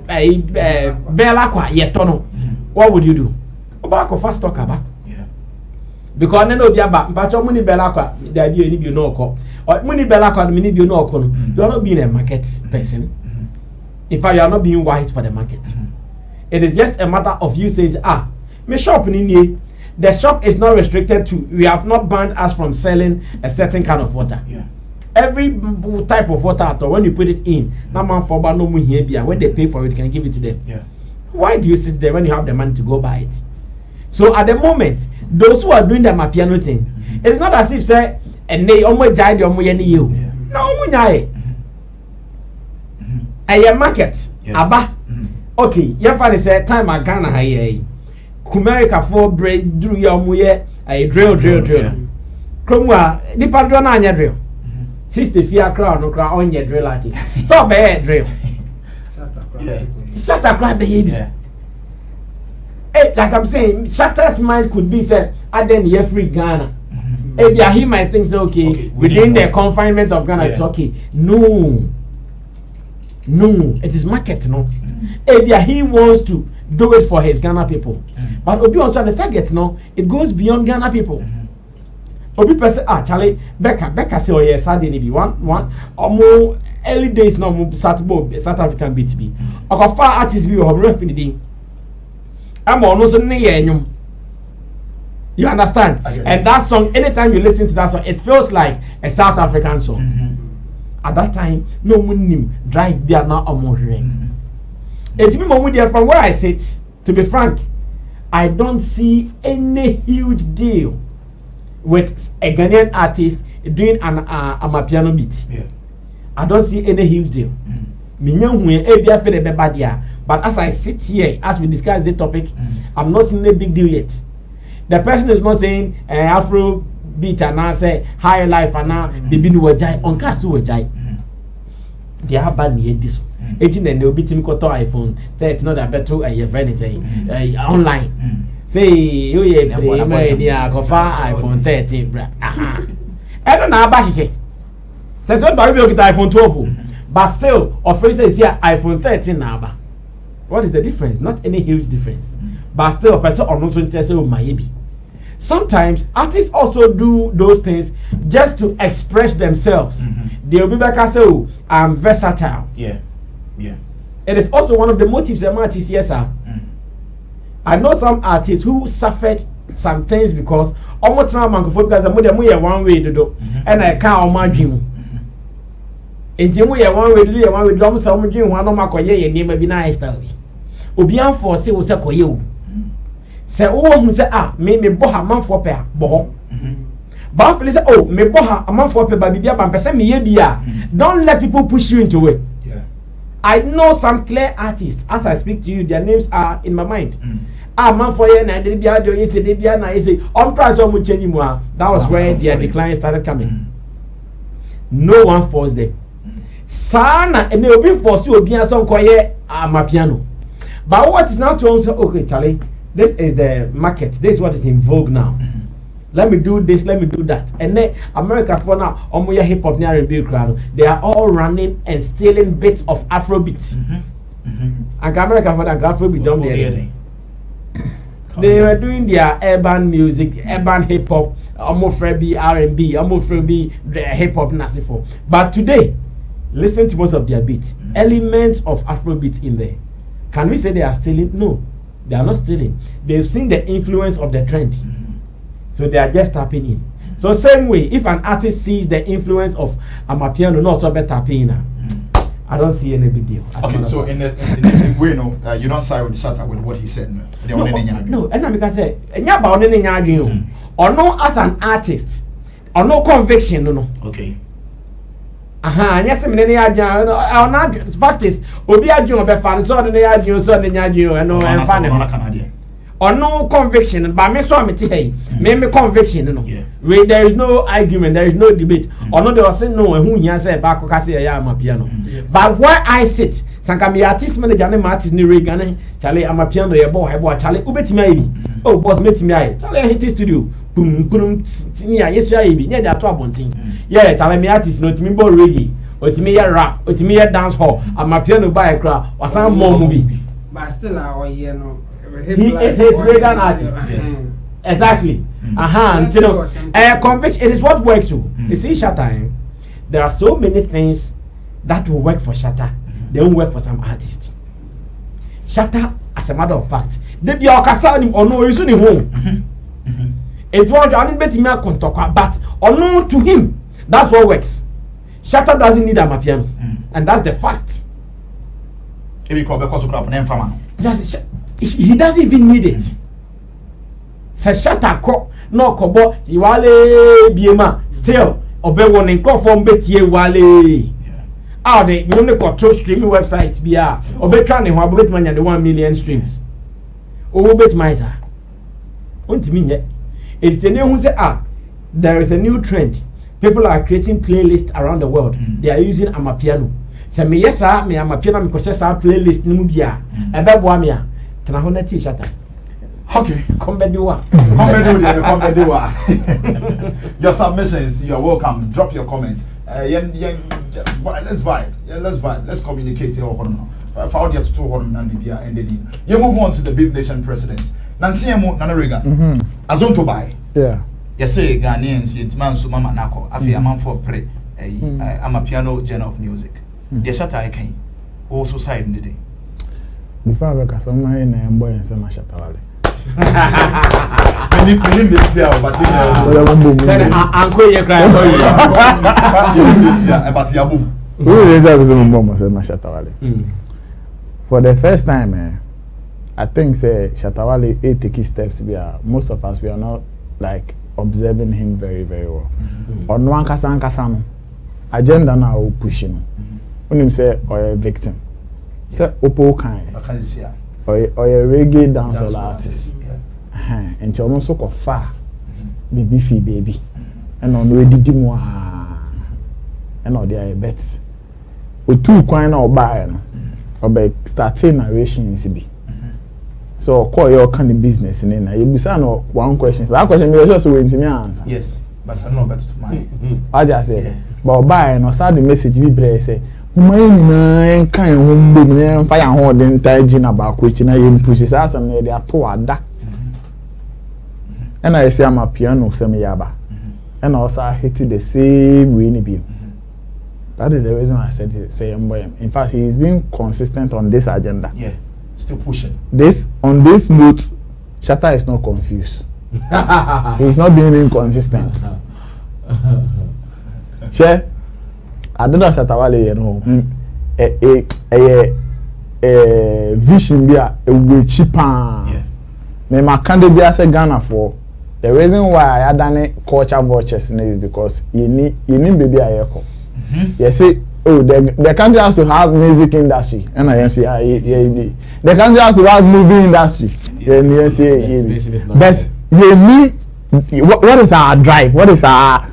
Bella Kwa yetono, what would you do? About first talk about. Because I know the about but your money Bella Kwa, the idea you know call. Or money Bella Kwa, you know call. You are not being a market person. In fact, you are not being white for the market. It is just a matter of you saying, me shop in India. The shop is not restricted to. We have not banned us from selling a certain kind of water. Yeah. Every type of water, when you put it in, no man for no more here. When they pay for it, can give it to them. Yeah. Why do you sit there when you have the money to go buy it? So at the moment, those who are doing the Amapiano thing, it's not as if say and they almost died the you. No, a market. Aba. Okay, your father said time I Ghana high. Kumerica for bread drew your muye a drill. Cromwa, the padron on your drill. 60 feet crown no crown on your drill at it. So bad drill. Shut up, cry behavior. Hey, like I'm saying, Shatta's mind could be said, I then hear free Ghana. Hey, he might think so okay, within the confinement of Ghana, it's okay. No, it is market, no. Hey, he wants to do it for his Ghana people. But Obi also the target, no, it goes beyond Ghana people. Obi person, Charlie, Becca say, oh yes, Saturday be one, or more early days, no, South African BTB. Or far artists be or refinity. I'm almost near you. You understand? And that song, anytime you listen to that song, it feels like a South African song. At that time, no one drive there now or more. It's me from where I sit, to be frank, I don't see any huge deal with a Ghanaian artist doing an Amapiano beat. Yeah. I don't see any huge deal. But as I sit here, as we discuss the topic, I'm not seeing a big deal yet. The person is not saying Afro beat and I say high life and now baby no wajai on cast wajai. They are bad near this. 18 and they'll beat him got iPhone. That's not a better your friend is saying online. Say you yeah iPhone 13 bra. I don't know about it. Says what Barry get iPhone 12. But still officially is here iPhone 13 now. What is the difference? Not any huge difference. But still a person also interested in my baby. Sometimes artists also do those things just to express themselves. They'll be back and say, oh, I'm versatile. Yeah. It is also one of the motives of artists, yes, sir. I know some artists who suffered some things because almost now because I'm one way to do, and I can't imagine. And you are one way to do one with almost some dream one of my career, your name may be nice. Obian for say was a coyo. Say, oh, who say, me boha man for pair, boho. But say, oh, me boha a man for pair, baby, but me don't let people push you into it. Yeah. I know some clear artists, as I speak to you, their names are in my mind. Man for you, and I did be out yesterday, and I say, on price of much anymore. That was where their decline started coming. No one forced them. Sana, and they will be forced to be a song quiet, Amapiano. But what is now to also, okay, Charlie, this is the market, this is what is in vogue now. Let me do this, let me do that. And then America for now, hip hop near and crowd, they are all running and stealing bits of Afrobeat. And America for that Afrobeat down there. They were doing their urban music, urban hip hop, almost R&B, almost hip hop nasifo. But today, listen to most of their beats, elements of Afrobeat in there. Can we say they are stealing? No, they are not stealing. They've seen the influence of the trend. So they are just tapping in. So same way, if an artist sees the influence of Amapiano, not so better tapping in. I don't see any big deal. Okay, so in the way, no, you don't side with Shatta with what he said. No, and I'm gonna say, or no, as an artist, or no conviction, no. Okay. Yes, I'm not fact is, Obi Adjo be fan so the Adjo so the Adjo and no fan. Or no conviction, but me so me me conviction no. Where there is no argument, there is no debate. Or no, they were saying no, who here say back say ya Amapiano. But where I sit, sanka me artist manager na artist ni Regan, Charlie Amapiano ye boy Charlie ubetimi ayi. Oh boss metimi ayi. Charlie hit studio. Boom yes ya ibi near the to abontin. Yeah, Charlie me artist no timi bo reggae, otimi ya rap, otimi ya dance hall, Amapiano buy cra, wasan more movie. But still our year no. He is his Regan artist. Yes. Exactly. You know, conviction, it is what works. You see, Shatta, there are so many things that will work for Shatta. They won't work for some artists. Shatta, as a matter of fact, they be our casani or no, you soon home. It was only betting me a contoka, but or no to him. That's what works. Shatta doesn't need Amapiano, and that's the fact. He doesn't even need it. Say Shatta ko no kobo Wale biema still obe won nko from betie Wale. Ah they we only got 2 streaming websites bia obe twa ne ho obe betmanya the 1 million streams. Obe betmaiza. Ontimi nye. It's a new say there is a new trend. People are creating playlists around the world. They are using Amapiano. Say me yes sir, me Amapiano me ko share playlist ni mu bia. Ebe boa me a. Shatta. Okay. Come back do what? Your submissions, you are welcome. Drop your comments. Just let's vibe. Yeah, let's vibe. Let's communicate here. Found you to 200 and Libya ended in. You move on to the Big Nation president. Nancy Nana Regan. Azonto buy. Yeah. You say Ghanaians, it's man so mama nako. Afi a man for pray. Amapiano genre of music. The Shatta I can also side in the day. Before I got some money and boy and some Shatta Wale. Many but Uncle, you cry. But Yabum. For the first time, I think Shatta Wale take steps. Most of us we are not like observing him very well. On one kasan agenda now pushing. When him say or a victim, say opo kind. Or a reggae dancehall artist. And you almost so far, baby, and on the Dimo, and all their bets. With 2 coin or buy, or by starting narration is be. So call your kind of business in there. You be saying one question. So that question is just waiting to me answer. Yes, but I know better to mine. As I say, but buy and start the message we bring say. My kind of fire hold entire gin about which I pushes us and they are to ada. And I say Amapiano Sammy and also I hit the same way in view. That is the reason I said say in fact, he is being consistent on this agenda. Yeah, still pushing. On this note, Shatta is not confused. He is not being inconsistent. Share. I don't know Shatta Wale, you know. A vision be a way cheaper. Me my candidate be say Ghana for. The reason why I had done culture vouchers is because you need baby a echo. You see, the country has to have music industry, and I say the country has to have movie industry. But you need what is our drive? What is our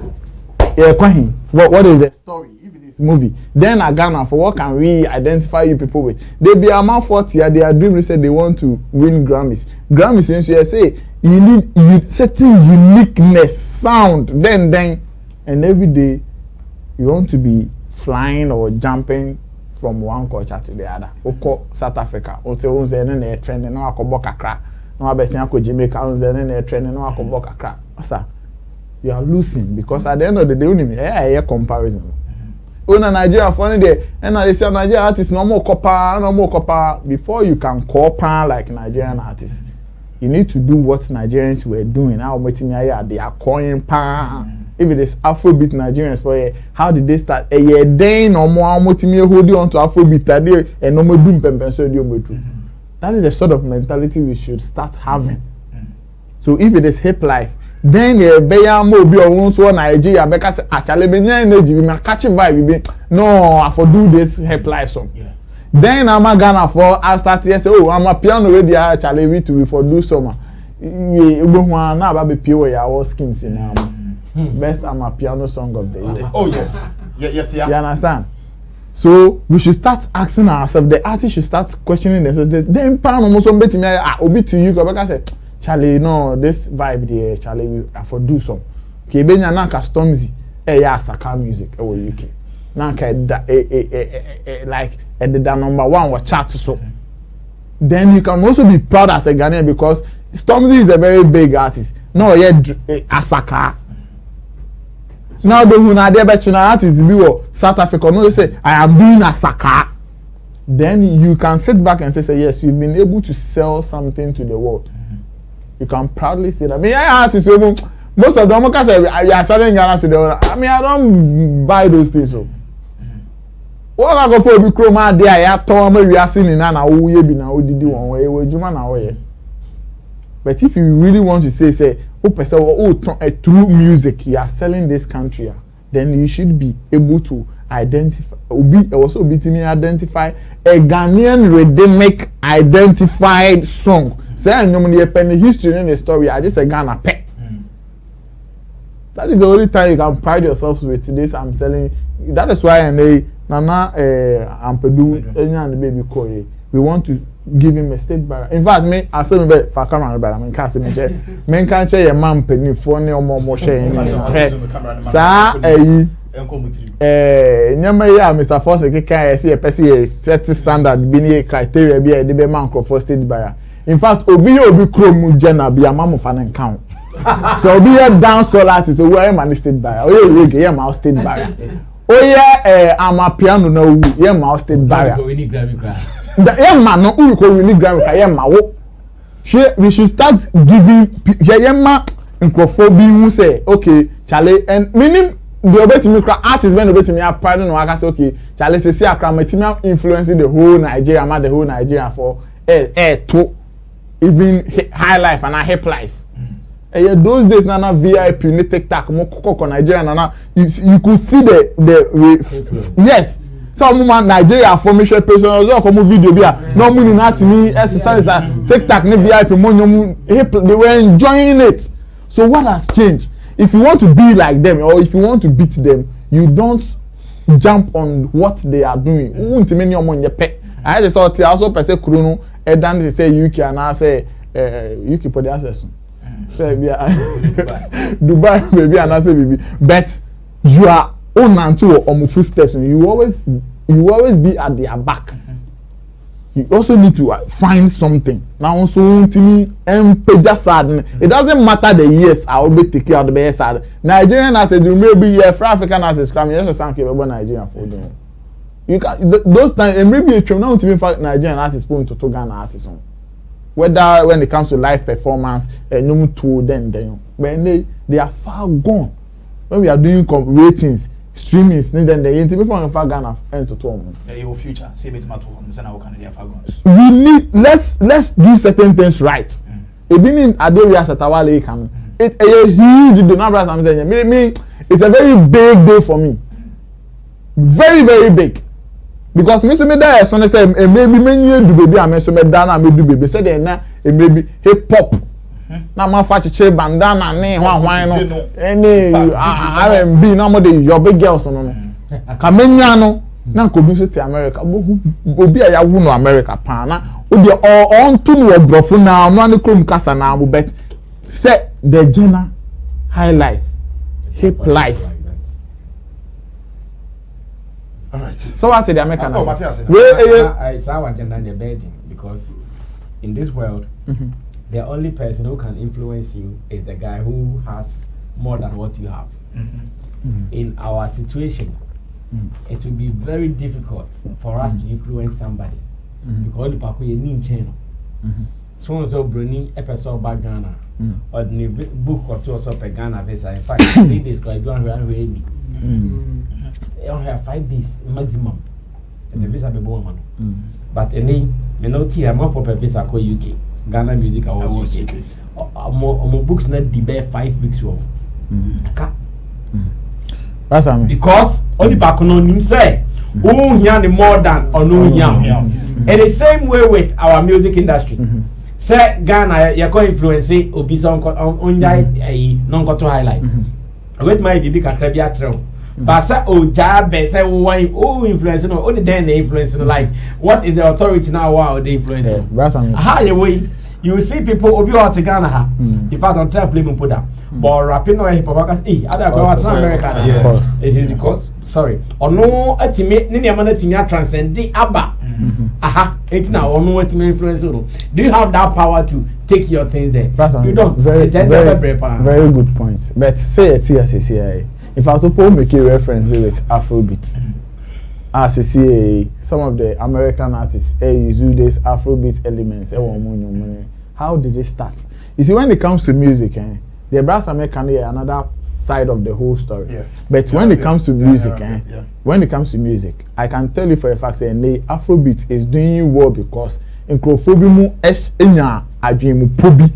what is the story? If it is movie, then a Ghana for what can we identify you people with? They be among 40 they are dreaming say they want to win Grammys. Grammys since you say you need certain uniqueness, sound, then and every day you want to be flying or jumping from one culture to the other. Oko South Africa, also say no trend no akobo kakra. No abesia ko Jamaica, say no trend no akobo kakra. Sir, you are losing because at the end of the day only comparison. Una Nigeria funny there, and I say Nigerian artists no more copper before you can copper like Nigerian artists. You need to do what Nigerians were doing. Now they are calling pan. If it is Afrobeat Nigerians for how did they start? A year day no more holding on to Afrobeat that and no more doom pempen. That is the sort of mentality we should start having. So if it is hip life, then the Bayamo be on so Nigeria because actually be energy we catch vibe. No, I for do this hip life song. Then I'm a Ghana for I start to say, oh, I'm a piano ready actually we to for do summer. We now about be pure our schemes in best Amapiano song of the year. Oh yes. Yeah. You understand? So we should start asking ourselves. The artist should start questioning themselves. Then pan almost somebody to me. Obi to you because I said, Charlie, no, this vibe there, Charlie, we for do some. Okay, then you na Stormzy. Yeah, Saka music. Oh, UK. Now like the #1 was chart so. Then you can also be proud as a Ghanaian because Stormzy is a very big artist. No, Asaka. Now the Hunade artists be South Africa. No, they say I am doing Asaka. Then you can sit back and say yes, you've been able to sell something to the world. You can proudly say that. I mean, artists, most of them say we are selling Ghana to the world. I mean, I don't buy those things. So. What I go for be chroma there, I told me we are seeing in Nana who ye be now did you one way, Juma now way. But if you really want to say, a true music, you are selling this country, then you should be able to identify, also be to me identify a Ghanaian rhythmic identified song. Say normally a penny history in the story, I just a Ghana pet. That is the only time you can pride yourself with this. I'm selling. That is why Nana Ampedu and the baby Koye. We want to give him a state barrier. In fact, me I said me for camera barrier. Me can't say me can't say a man penny for no more share. Sa nyama ya Mr. Force Keche say a person set standard be ni criteria be the man for state barrier. In fact, obi krom jena be amamu fan count. So obi down solar is so where man state barrier. Oh yeah, my state barrier. Oh yeah, Amapiano no yeah, my state barrier. Yeah man no who ko win Grammy ka yeah ma wo. we should start giving yema microphone who say okay Charlie and meaning the obetimi artists when obetimi are pardon no say okay Charlie say akra matimi influencing the whole Nigeria man the whole Nigeria for to even high life and hip life. Those days nana VIP ni TikTok mo koko Nigeria nana you could see the yes some man Nigeria formation person also come video bia no money na me exercise TikTok ni VIP mo nyom they were enjoying it. So what has changed? If you want to be like them or if you want to beat them, you don't jump on what they are doing. Won't many omo nyepe. I just saw also person kuru no edan say UK and I say UK for the access. So Dubai maybe and I say baby, but you are on and to on footsteps and you always be at their back. You also need to find something. Now so to me sad. It doesn't matter the years I will be taking out the best side. Nigerian artists maybe for African artists cram just sound about Nigerian for them. You can those times maybe a now to me Nigerian artists point to Ghana artists on. Whether when it comes to live performance no to them when they are far gone. When we are doing ratings streamings then the interview for Ghana and to Tom. Your future say me to we need let's do certain things right. Even in Adoria Satawale can it's a huge numbers I'm saying me it's a very big day for me. Very very big. Because me there son say maybe many do baby am so me down am do baby say then na maybe hip hop na ma fa cheche bandana ne hwan no any R&B na mo dey your big girls no ka menya no na ko bi so ti America obi a ya wu no America pa na o dey on to no brofo na no an krom kasa na mo bet say the general high life hip life. All right. So what's the American? It's our agenda and the bedding because in this world, the only person who can influence you is the guy who has more than what you have. In our situation, it will be very difficult for us to influence somebody because the people need channel. So and so bringing episode back Ghana or the book or two or so per Ghana visa. In fact, 3 days because you don't really. You have 5 days maximum, and the visa be born. But any, me no tea. I'm for visa go UK. Ghana music I was UK. My books not debate 5 weeks long. Because only back on him say, oh, here the more than or no here. And the same way with our music industry. Say Ghana, you can influence it or be some on non got to highlight. With my baby can be a trail. But say job say influencing or the then influencing like what is the authority now wow they influencing how you way you see people obi out Ghana if I don't try play me put that but rapping or hip hop other go out America it is because sorry or no ultimate ni man ultimate transcend the aba it's now or no ultimate influence do you have that power to take your things there you don't very good point but say it here say if I to make a reference with Afrobeat, as you see some of the American artists use this Afrobeat elements. How did it start? You see, when it comes to music, the brass American is another side of the whole story. Yeah. But when it comes to music, when it comes to music, I can tell you for a fact that Afrobeat is doing well because Nkrofobimu enya adwemu pobi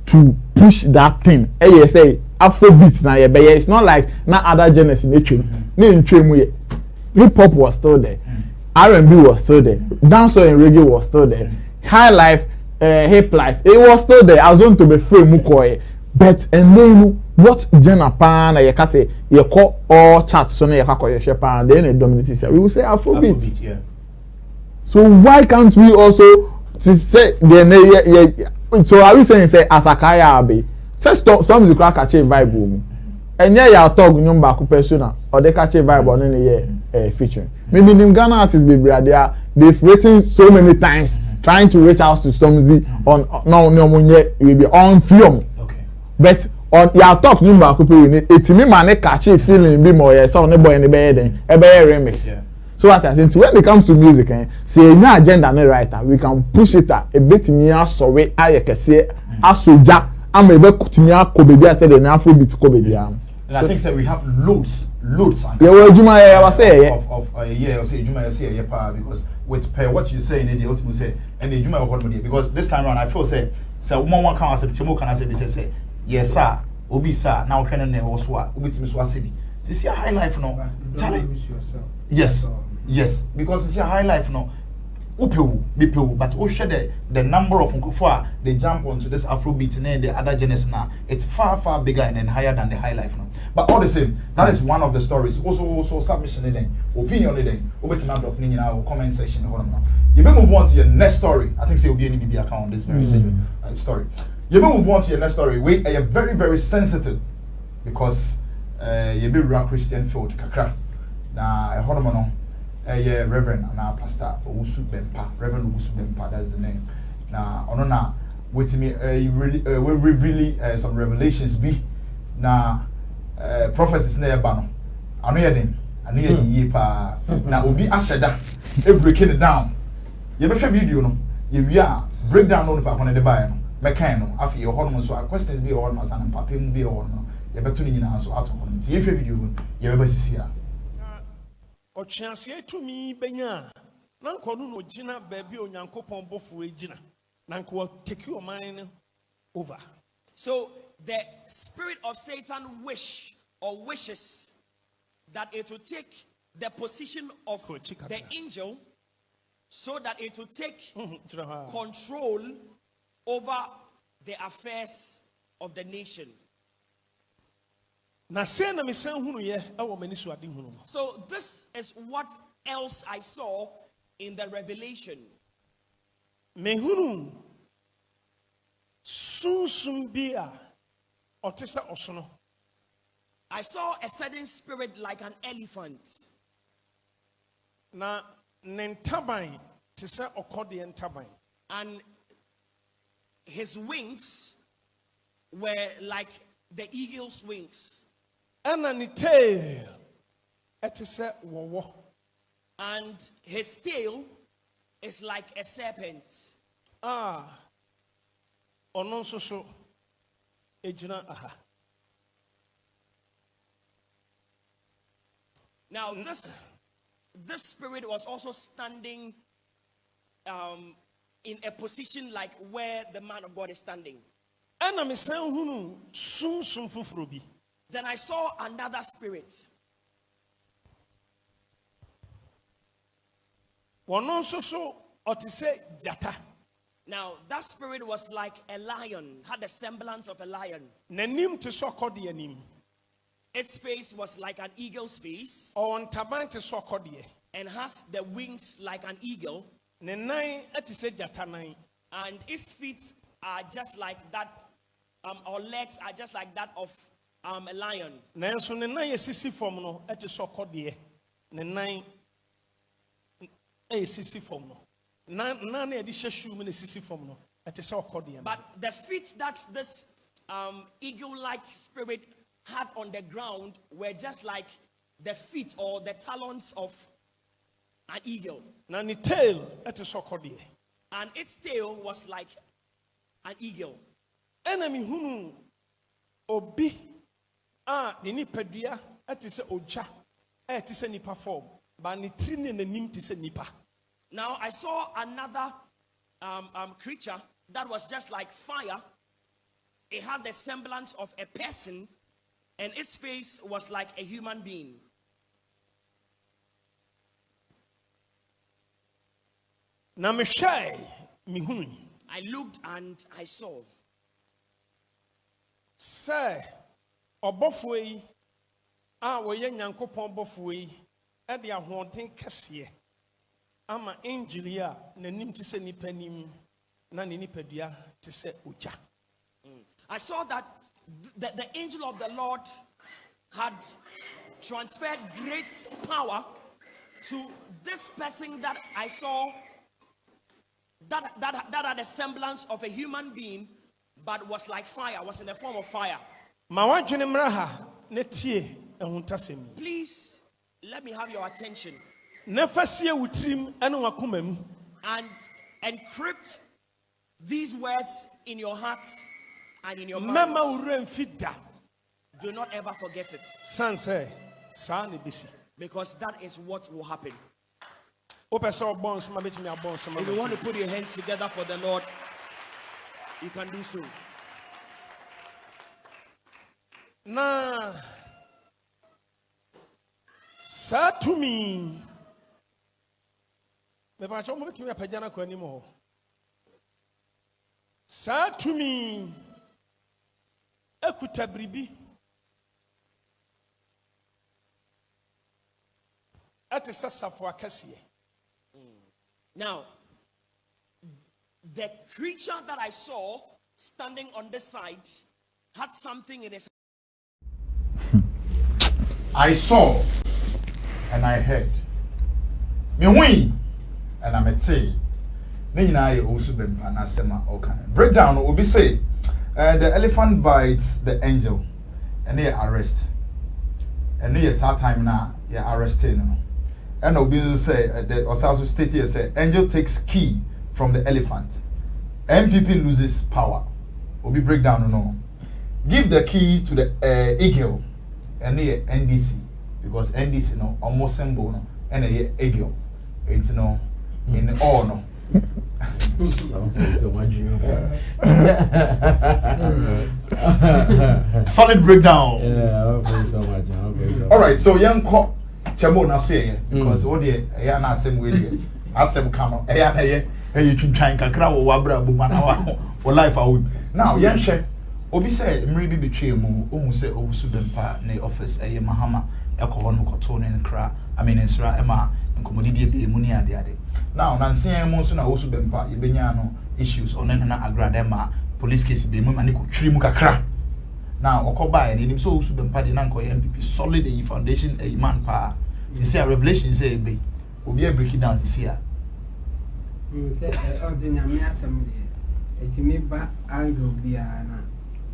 to push that thing. Say Afrobeat na yebeye. It's not like na other genres in nature. Hip hop was still there, R&B was still there, dancehall and reggae was still there, high life, hip life, it was still there. I was going to be free mukoye, but and then what genre pan na yekase you call all charts so na yekako ye shepan then it dominates. We will say Afrobeat. Yeah. So why can't we also say the so are we saying say Asakaya Abe? Say some music catch a vibe. And yeah, you talk number back persona or they catch a vibe on any year featuring. Maybe in Ghana artists they've written so many times trying to reach out to Stormzy on no will be on film. Okay. But on your talk number back it me man catch a feeling be more so no boy in the bed then a remix. Yeah. So what I say, when it comes to music, say no agenda no writer, we can push it a bit me sorry I can say asoja am ebe kutumi akọ baby I said na Afrobeat ko baby am. And I think that we have loads. Yeah, well, Juma, I was saying or say Juma, say because with per what you say in the ultimate say, and the Juma will because this time around I feel say one can say Chimo can say yes sir, Obi sir, now can ne also Obi to Miss City. See a high life no, Charlie. Yes, because it's a high life no. But we share the number of Nkufwa they jump onto this Afrobeat and the other genres now. It's far bigger and then higher than the high life now. But all the same, that is one of the stories. Also submission then, opinion then. Over to now in our comment section. You may move on to your next story. I think say will be any BB account on this very same story. You may move on to your next story. We are very sensitive because you be real Christian field kakra. Now I hold on. Yeah, Reverend and our pastor Owusu Bempah, Reverend Owusu Bempah, that's the name. Now, on with me, we really some revelations be now. Prophecies near Bano. I know your name. I know your ye pa. Now, Obi Asheda, breaking it down. You have a video, no? You are breakdown on the back on the buyer. Mechano, after your hormones, so our questions be all my son and Papa be all no. You better tuning in answer out of him. See if you video, you ever see here. O chance to me benya nanko no gina baby onyankopon bofu egina nanko take your mind over. So the spirit of Satan wishes that it will take the position of the angel so that it will take control over the affairs of the nation. So this is what else I saw in the revelation. Mehunu susumbia otisa osono. I saw a certain spirit like an elephant. Na nentabai tisa okodi entabai. And his wings were like the eagle's wings. And his tail is like a serpent. So ejina aha. Now this spirit was also standing in a position like where the man of God is standing. Then I saw another spirit. Now that spirit was like a lion, had the semblance of a lion. Its face was like an eagle's face, and has the wings like an eagle, and its feet are just like that, or legs are just like that of a lion. But the feet that this eagle-like spirit had on the ground were just like the feet or the talons of an eagle. And its tail was like an eagle. Obi ni pedua etise oja etise nipa form ba ni trine nanim tise nipa. Now I saw another creature that was just like fire. It had the semblance of a person, and its face was like a human being. Na me hwai me hunu. I looked and I saw. Say obofo yi a woye nyankopon bofo yi e de ahoden kese ama angel ya nanim ti se nipa nim na ne nipadua ti se oja. I saw that the angel of the Lord had transferred great power to this person that I saw that had a semblance of a human being, but was like fire, was in the form of fire. Please let me have your attention. Nefasie wutrim ene wakoma mu. And encrypt these words in your heart and in your mind. Mama ure mfida. Do not ever forget it. Sanse sa ne bisi. Because that is what will happen. If you want to put your hands together for the Lord, you can do so. Na sa to me. Me ba cho mo betimi apagana ko anim ho. Sa to me. Ekuta bribi. Ate sasafo akasiye. Now, the creature that I saw standing on this side had something in his. I saw and I heard. Me win and I'm a say. Me nyina ye Owusu Bempah na sema okan. Breakdown will say the elephant bites the angel and they arrest. And they at time now you arresting. And Obi say the Osasu state here say angel takes key from the elephant. NPP loses power. Obi breakdown no. Give the keys to the eagle and the NDC because NDC no almost symbol no and the eagle. It's no in all no. Solid breakdown. Yeah, so much. All right, so young cop. Chemo na say because all the ya na asem we dey asem ka no ya na ye you twintwan kakra wo wabra bu mana wa life out now yen hwe obi say mri bi betwe mu ohun say Owusu Bempah na office mahama ekoho no koto ne nkra I mean nsra ema nkomodidi be mu ni ade now nansen mu so na Owusu Bempah ye benya no issues on na agrada ma police case be mu mani ko twiri mu kakra. Now, Okoba and him so Owusu Bempah the Nanko NPP solid a foundation a man pa. Since Revelation say be obi e break it down this year. Say ordinary me assembly. It me ba angle bia na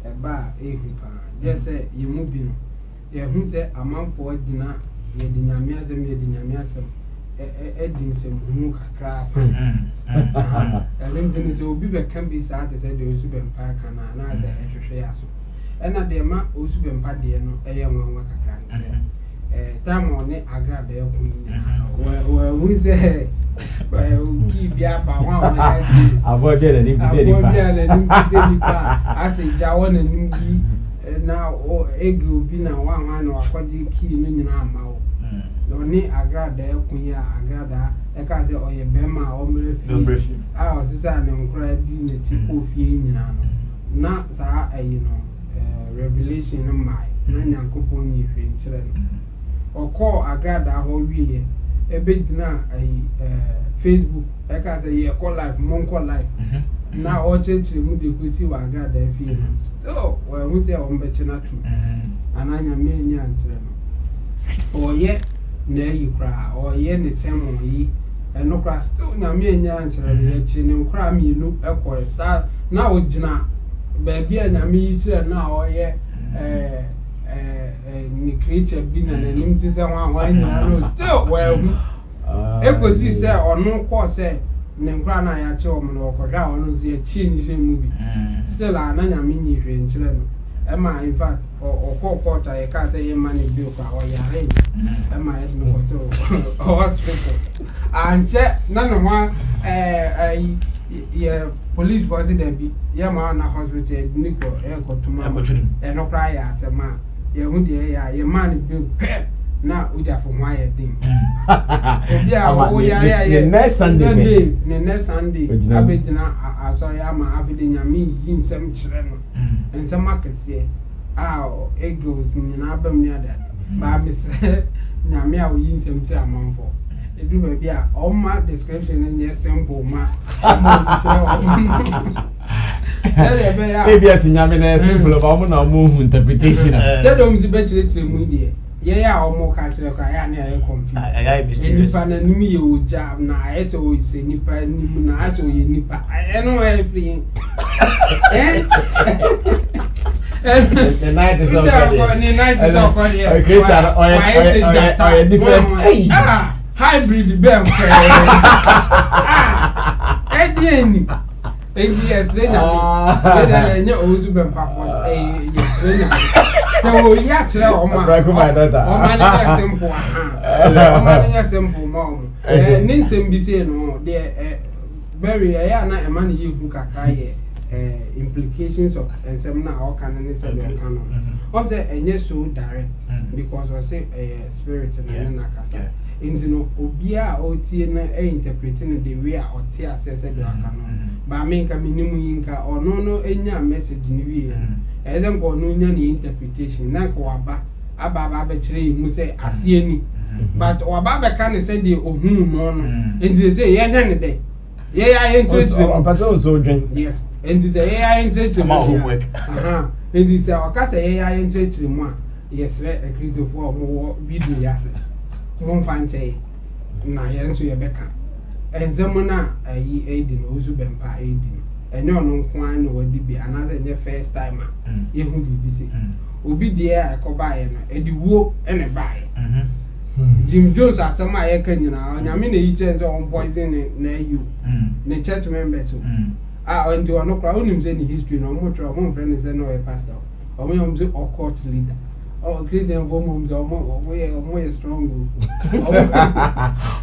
e ba e hripa. Just say you move no. Ye hu say amanfo dina ye di nyame asem ye di nyame asem. E din sem hu kakra fa. Elim tin say obi be kan bi sa te say the Owusu Bempah kana na say ehwehwe aso. And at the ma Owusu Bempah de no eye nwanwa kakra nse time on agrada e kun we say ki bia ba wan avoid the nim to say nipa as jawo na nim bi na o egu bi na wan na akwaji ki no nyina ama o no ni agrada e kun ya agrada e ka say oye bema o mre fi o sisa na nkura bi na ti ko fie nyina no na sa ayi no revelation no mai na nyankopon ni hwe nkyere no oko agrada ho wiye ebedina ai Facebook e ka say ye call live monko live na o chechire mu de kwesi wa agrada e fi so we say o mbeche na tu ananya me nya nkyere no oye na yi kra oye ne semo yi eno kra still nya me nya nkyere ye chi ne nkra mi lu ekọ star na o gina baby anya me yi kire na oye ni creature bi na nim ti se wan nyina no still well ekosi se onu ko se ne nkra na ya che o mo no okọhwa onu se chi ni se mu bi still ananya me nyi hwe nkyere no ema in fact okọta e ka se ye mani bi o kwa o ya re ema e no koto hospital anche na no wa ye police body there be ye ma na hospital niko e kotuma e no cry ya se ma ye hu de ya ye man bi pe na uja fo hwa ye din e dia wo ya ye next Sunday abedina sorry ama abedi nyame yi nsem kire no nsem akese egos ni na abam ni ada ba misre nyame a wo yi nsem kire amanfo edu ba bia oma description ni simple ma maybe at nyame na simple ba mo na mo hu interpretation say do mzi be chire mu die ye ya omo ka chire kwa ya na ye confuse ay mysterious nipa na nimi ye oja na ayese o se nipa nimu na aso ye nipa eno e free the night is okay the night is okay different hybrid Bempah. Edieni. Yes, Rena. Rena, Owusu Bempah. Yes, Rena. So we actually, oh my simple. Simple, mom. Ninsen be saying, no, dear, very, I am not a man you who can implications of and some now all canon say canon. What's that? And yes, so direct because I say a spirit and nakasa. Into no obia or tina interpreting the way or tia says a canon. But I make a minimum or no any message in the way. As I'm going no any interpretation. Nakoaba Ababa Tree must say I see any. But or Baba can say the Ohun and they say, yeah, day. Yeah, I interested. Yes. And this AI interested homework. And this our cat AI interested one. Yes, a creative for more video. Yes, one fancy. Na answer your Becca. And Zamona, a ye aiding Owusu Bempah aiding. And no one would be another the first timer. You who be busy. Obi dear, I could buy and the woe and a buy. Jim Jones as some I can, you know, and I mean, he turns on poison near you. The church members. And you are not crowding him any history, no more trouble, friend is no a pastor. Or me, I'm or court leader. Oh, Christian woman's or more strong.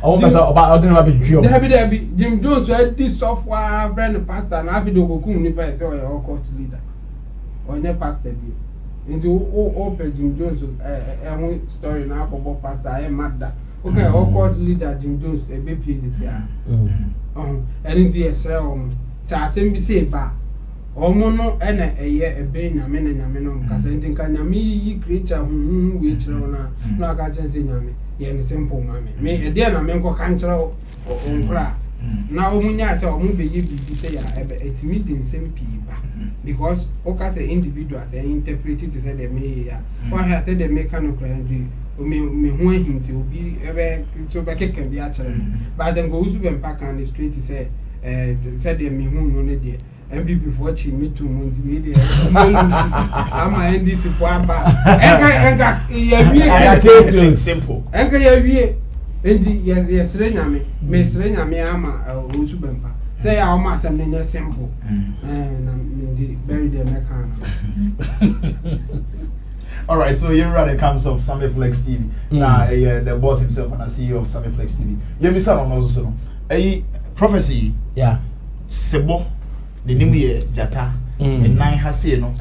Oh, about Debbie, Jim Jones had this software brand pastor and Davido or court leader. Or never pastor. Into open Jim Jones story now for pastor. I am mad that. Okay, all court leader Jim Jones a baby this year. And into a cell. Sasem bi say ba omono ena eye ebe nyame na nyame no kasa ntinka nyame yi creature hu we kire na na aka chense nyame ye ne simple mame me e de na me nko kan kire onkra na omunya say omu be ye bi say ya ebe etimi din simple ba because o ka say individuals they interpret it say they me ya one here say they make no crazy me hu ahinti obi ebe so ba keke bi a kire but then go Owusu Bempah kan the street say said the me who no there NPP for chi me too month we there am I end this for aba enka ya simple enka ya wie endi ya srenya me srenya me ama Owusu Bempah say ya ma sam ne simple na me bury the mekan. All right, so you're running comes of Sammy Flex TV. Now, the boss himself and the CEO of Sammy Flex TV. You be some also. Prophecy. Yeah. Sebo. The name ye Jata. The nine hasi no.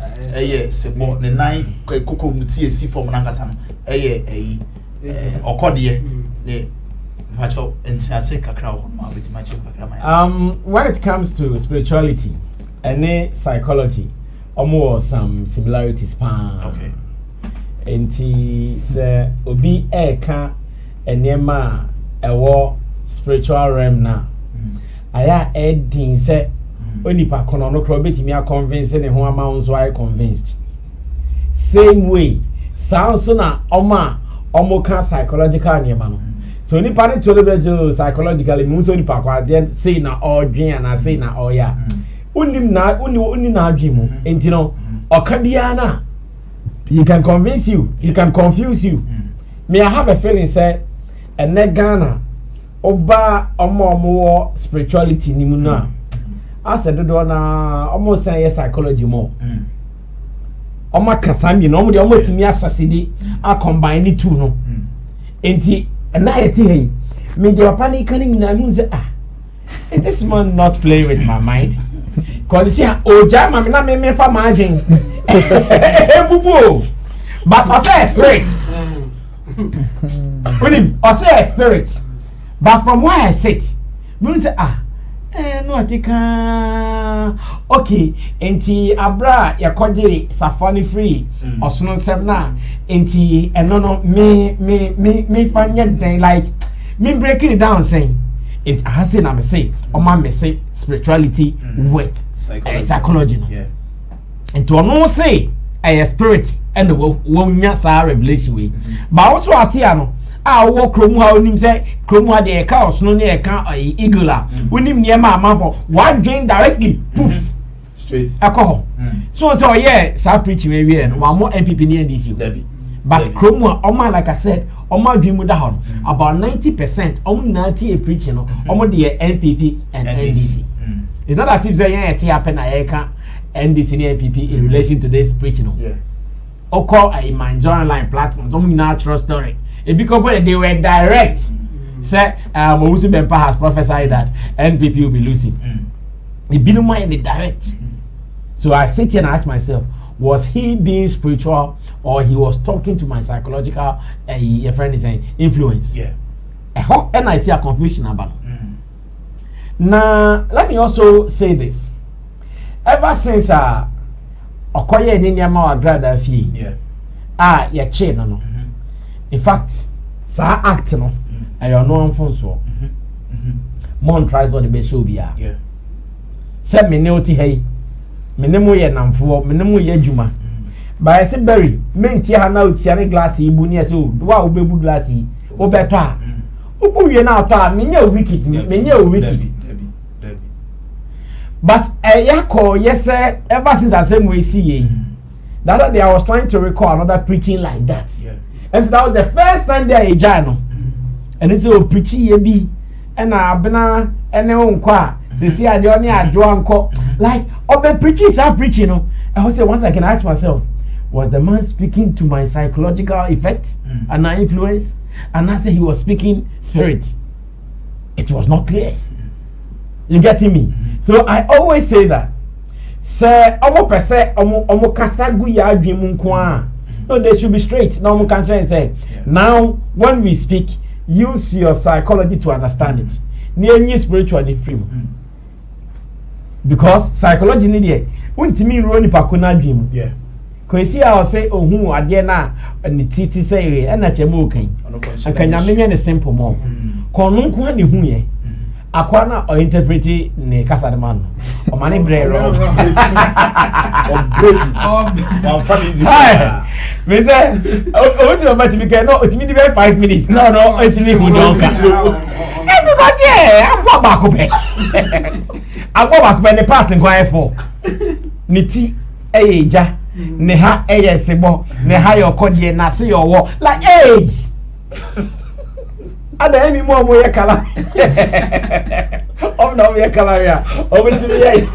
Sebo. The nine koko muti si form nankasa no. Okodie. The macho enchase kakra ho ma beti macho kakra ma. When it comes to spirituality and psychology, almost some similarities pa. Okay. Enti se obi eka enema ewo spiritual realm na aya edin se onipa kono no kro betimi a convince ne ho ama unso I convinced same way sounds na omo ka psychological nema no so onipa ne tole bejo psychologically mu so onipa kwa dey say na odwen na say na oya unim na uni na adwen mu enti no okabia na he can convince you, he can confuse you. May I have a feeling say and Ghana oba omo spirituality ni muna. I said do na almost say psychology more. Omo kasami no mo de omo timi asasidi a combine the two no. Enti na yeti hey. Me de panic can na me say is this man not playing with my mind? Cause see oja ma na me fa margin. But I say spirit. I say spirit. But from where I sit, we say no I think okay. Enti abra ya kojiri safari free. Osuno sem na. Enti no me find thing like me breaking it down saying. It has na me say me say spirituality with psychology. Yeah. And to no say a spirit and the wonya sa revelation way. But also atiano wo kromu ha onim say kromu ha de ka osno ne ka igula onim ne ma amafo one drain directly poof straight alcohol so yeah sa preaching we no one more NPP near this you But Chroma, like I said, Oma dream down about 90%. A preaching, the NPP and NDC. It's not as if they happen NDC and NPP in relation to this preaching. Yeah. Oko a my joint line platforms, natural story. It because they were direct. Say Owusu Bempah has prophesied that NPP will be losing. It didn't mind the direct. So I sit here and ask myself, was he being spiritual or he was talking to my psychological a friend is saying influence? Yeah. And I see a confusion about it. Now let me also say this. Ever since Okoye ni nyama wa brother fi. Yeah. Ya che no. In fact, sa act no. Ayo no amfon so. Mon tries all the best show bia. Yeah. Se me ne oti hey. Me ne mo ye namfo, me ne mo ye adwuma. Ba ese berry, me ntia ha na oti ane glass ibu ni ese o, wa obebu glass yi, obeto a. Obu wie na ato a, me nya wicked, me nya wicked. But yes, ever since I said we see the other day I was trying to recall another preaching like that. Yeah. And so that was the first Sunday I joined. And it's all preaching ye be and abena and kwa see I only a drunk like the preachers are preaching. I was say once I can ask myself, was the man speaking to my psychological effect and my influence? And I said he was speaking spirit. It was not clear. You getting me? So I always say that. Say, omo pese, omo kasagu ya adwimu nko. No, they should be straight. No, omo can say, now when we speak, use your psychology to understand it. Near spiritually free. Because psychology need it. When to me run pakuna dream. Yeah. Cause see I say, oh, who again na ni titi say, and na chemu okay. And can you make a simple more? Konun kwa ni hu ye. Akwana or interpreti ne kasa de man. O mani brero. O funny easy. Me say, o ti about me can no, it me be 5 minutes. No, it me who don't. Because yeah, I'm go back up. I go back when the part nkwan for. Ni ti eja. Ne ha sebo. Ne ha your kodie na se your wo. Like hey. Ada emi mo ye kala. O na mo ye kala ya. O bi ti ye.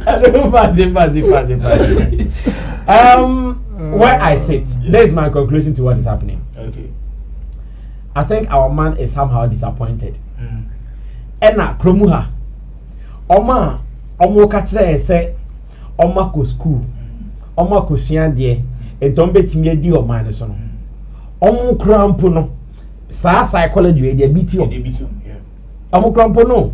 Ado fazi. Where I sit, this is my conclusion to what is happening. Okay. I think our man is somehow disappointed. Ena kromuha. Oma kachire say oma ko school. Oma ko sua de entombe timi adi o man so no. Omo krampo no. Sa psychology we dey beat you. Yeah. Omo krampo no.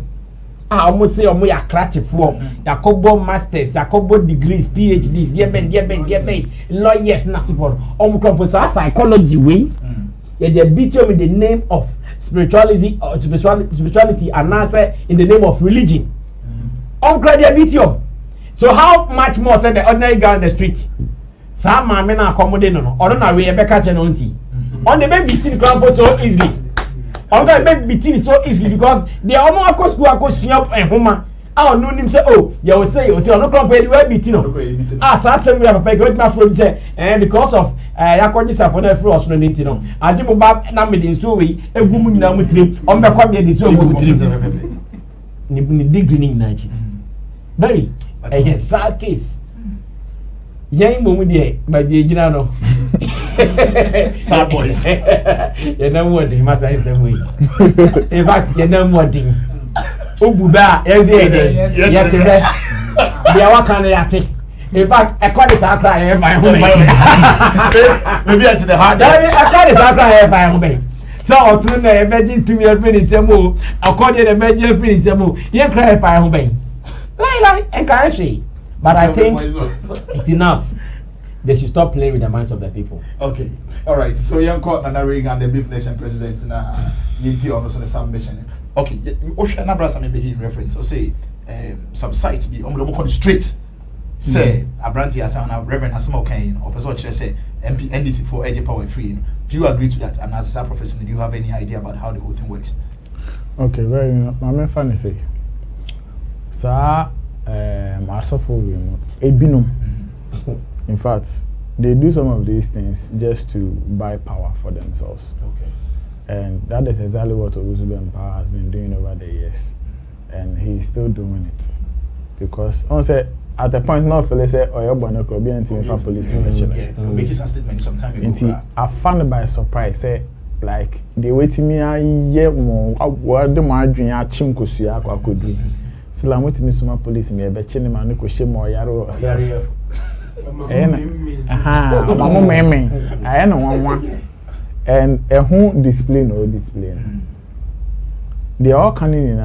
Omo say omo ya cratchfo. Yakobo masters, yakobo degrees, PhDs, dear ben, lawyers nothing for. Omo krampo sa psychology we. Yeah, they beat you with the name of spirituality or spirituality and answer in the name of religion. They beat you. So how much more said the ordinary guy on the street? Some man na accommodate no. Ordinary we catch an auntie. On the baby beating grandpa so easily. On the baby beating so easily because they are more cost to up and home. I don't know say oh you will say no grandpa anywhere beating no. Some we have paid my friend say because of yakoji sapona free us no need no. Aje mo ba na me din so we egu mu nyina mu trim. On be kwa me din so mu trim. Ni degree ni nyina chi. Very a sad case. Young woman, dear, by the general. Sad boys. You know what they must say some way. In fact, you know what thing. Ububa, yes, yes, they are working at it. In fact, I call this our cry. Maybe at the hard. I call this our cry. So, soon I imagine to me a minute, more. According to imagine finish some more. You cry if I obey. Like, and can she? But I think it's enough. They should stop playing with the minds of the people. Okay. All right. So, young court and the Beef Nation president na Ninti almost on the submission. Okay. Osha na brasa me be reference. So say some sites be on straight. Say Abranti Asana Reverend Asamo Kane or person say MP NDC for Edge Power Free. Do you agree to that? And as a professor, do you have any idea about how the whole thing works? Okay, very my main fan say. Sa asofo we ebinum. In fact, they do some of these things just to buy power for themselves. Okay. And that is exactly what Owusu Bempah has been doing over the years. And he's still doing it. Because on say at the point now feel say Oyo Bono could be anti police investigation. Make his statement some time ago. I found by surprise say like they waiting me a year more what the margin ya chim kosia kwa kodu. Sila wait me suma police me be chine ma no ko shemo yaro. Mama meme. I know one. And who display no display. They all coming in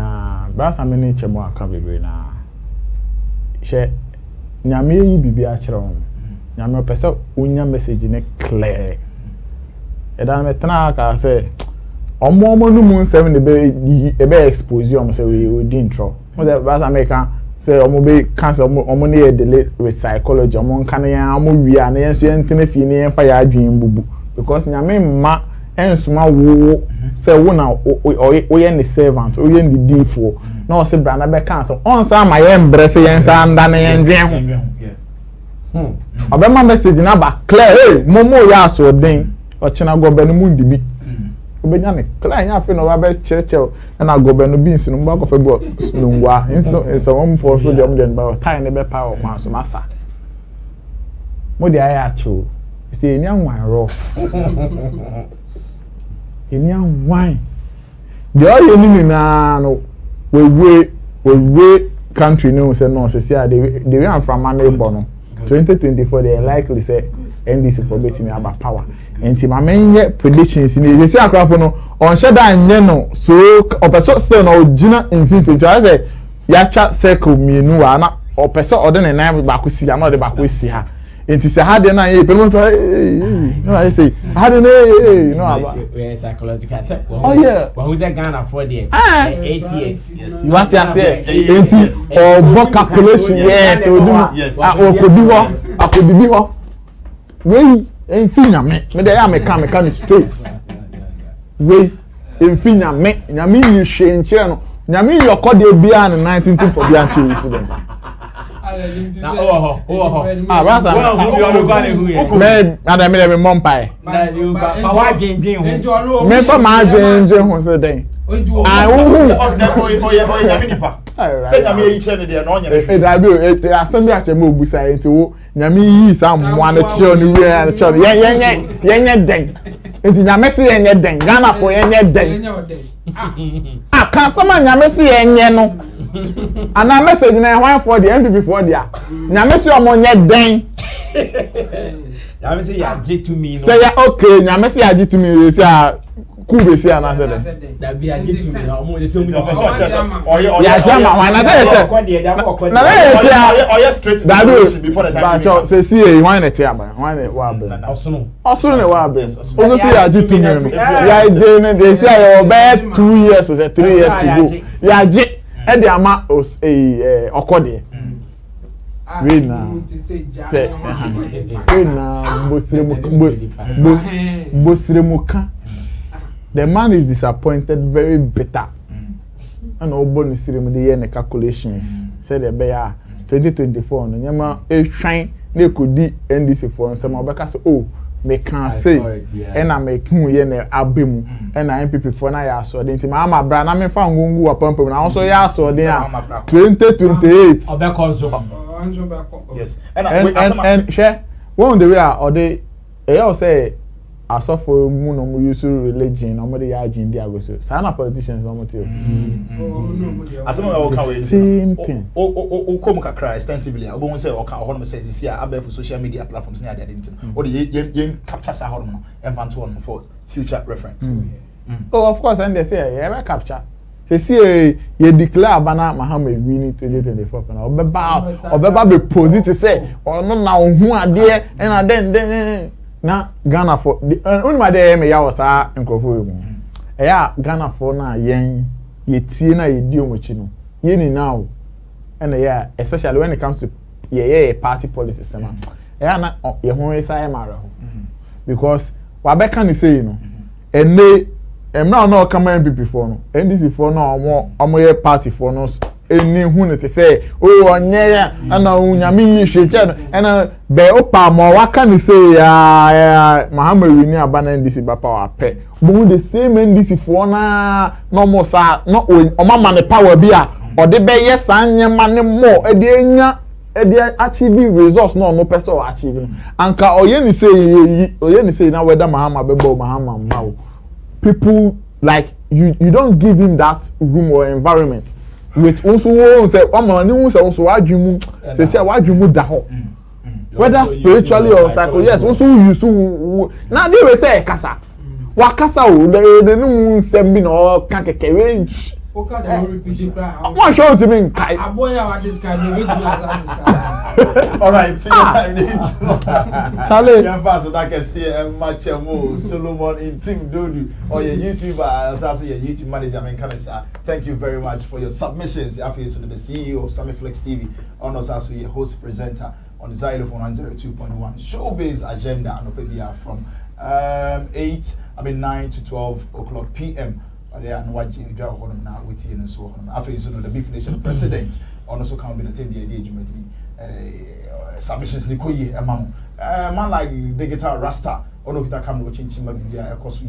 brass and many chemo aka bebre na. She nyame yi bibia kire won. Nyame pese unya message ne clear. E dan metna ka say omo no mu nsem ne be expose you say we din tro. Mo say brass American say omo be cancel omo ne delay with psychology omo kan ya omo wi a na yenso yentene fi ne yenfa ya adwen bubu because nyame ma ensuma wo say wo na oye ne servant oye ne difo na o say brana be cancel on sa ma ye mbre say yensa anda na yendwen ho obema message na ba clear hey momo ya so den o chena go be no mu ndibi obenya ne clear ya fe no wa be chereche na go be no beans no mba ko fe bo nungwa inso won for so dem den ba time ne be power kwa so masa mo di aya chu say eni anwan rough eni anwan the all you na no we country no say no say they am from Manebo no 2024 they likely say NDC for betting about power enti ma menye predictions ni they say akrapo no on sheda nye no so opeso say no gina infinity I say ya twa circle mienu wa na opeso ode ne nan ba ko si ya na ode ba ko si ha enti say ha de na ye pelo so no I say ha de no aba we psychological check oh yeah but who's that Ghana for there 8 years you want to say enti or calculation yes o do akodi bi ho we enfinya me dey am me straight we enfinya me nyame yi hwe nkyere no nyame yi okode bia na 19 for bia nkyere incident na oh rasa who you go na who ye me na me mompai fa wa dwen ho me fa ma dwen ho se den I who nyame nipa say nyame yi kire ne de na onye da bi assembly a cheme obusa enti wo nyame yi sam mo na kire no wi na kire yenye den enti nyame se yenye den Ghana for yenye den kan sama nyame se yenye no ana message na one for the NPP for dia nyame se omo nye den nyame se ya je to me no say ya okay nyame se ya je to me say kubesi ana se den da bi a get to me na omo de to me ya jama wa na say na say straight before the time say see e wan na tia ba wan na wa ba osunu ne wa ba ozo say ya ji to me no ya je ne they say you bet 2 years or 3 years to go ya je e de ama okode we na say we na bosiremu kan the man is disappointed, very bitter. And all bonus serum the year calculations. Said the bear 2024 and yama a shine they could di NDC for some of oh me can't say and I make who yen abim and I NPP for na so the mama brand I me found gungu upon and also ya so there 2028 yes and share one the way or they say asofo mu no mu use religion no mo dey agin dey ago so sana politicians no mo tell asemo we ka we same thing o kom kakra extensively obo won say o ka ho no say this here above social media platforms na dey anything o dey yen capture sa ho no empanto on for future reference oh of course and they say yeah capture say see you declare bana Mahama winning 2024 na obeba be positive say no na ohun ade na den na Ghana for only dey me ya wasa nkrofo emu ya Ghana for na yen yetie na yedi omochi no ye ni now and yeah especially when it comes to party politics na na ye ho isa mara ho because wa beka ni say no ene emra na o kama NPP for no NDC for no omo ye party for no eni hu ne te say oh onye ya ana unyame yi hweche no ana be opa ma waka ne say ya Muhammad ni abana ndisi bapa wa pe bo the same ndisi fo na no mo sa no omama ne power bi a ode be yes anyema ne mo e de nya e de achieve results no person or achieve anka oye ni say na whether Muhammad be bo Muhammad ma people like you don't give him that room or environment with also say omo ni hu say also wadwum say wadwum da ho whether spiritually or psycho yes also you so na dey we say kasa wa kasa o de nu nsem bi no kan keke we what show to me kai aboya wa describe me with all right see your time Charlie you fast that can see Machemo Solomon in Team Dodu or your YouTuber also your YouTube manager Menkanisa. Thank you very much for your submissions. After you the CEO of Sammy Flex TV on us as your host presenter on the Xylophone 102.1 Showbiz Agenda and Opebia from 9 to 12 o'clock p.m. They are now with you and so on. After you know the Beef Nation president also come with the submissions Nikoye Emam. Man like Digital Rasta, ono kita come watching Chimba Bibia, of course,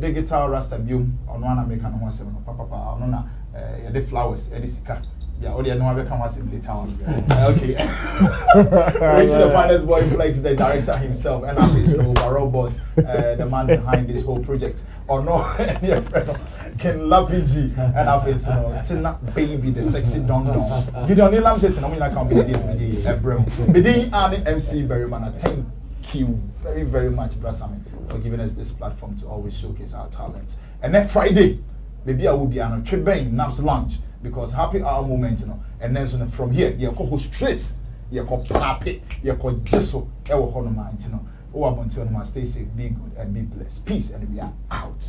Digital Rasta Bium on one American 17 papa, on the flowers, Edisika. Yeah, all the no come was in the town. Okay. Reach the finest boy Flex, the director himself, and his overall boss, the man behind this whole project. Or no, any friend can Lapiji and after it's not baby the sexy don. You don't need lamp test, and I'm not be the Ebro. Bidi and MC Berryman, thank you very, very much, Brasami, for giving us this platform to always showcase our talent. And next Friday, maybe I will be on a trip bang Naps lunch. Because happy hour moment, and then from here, you go straight, you go happy, you go jesso, ever honor, oh, I want to stay safe, be good, and be blessed. Peace, and we are out.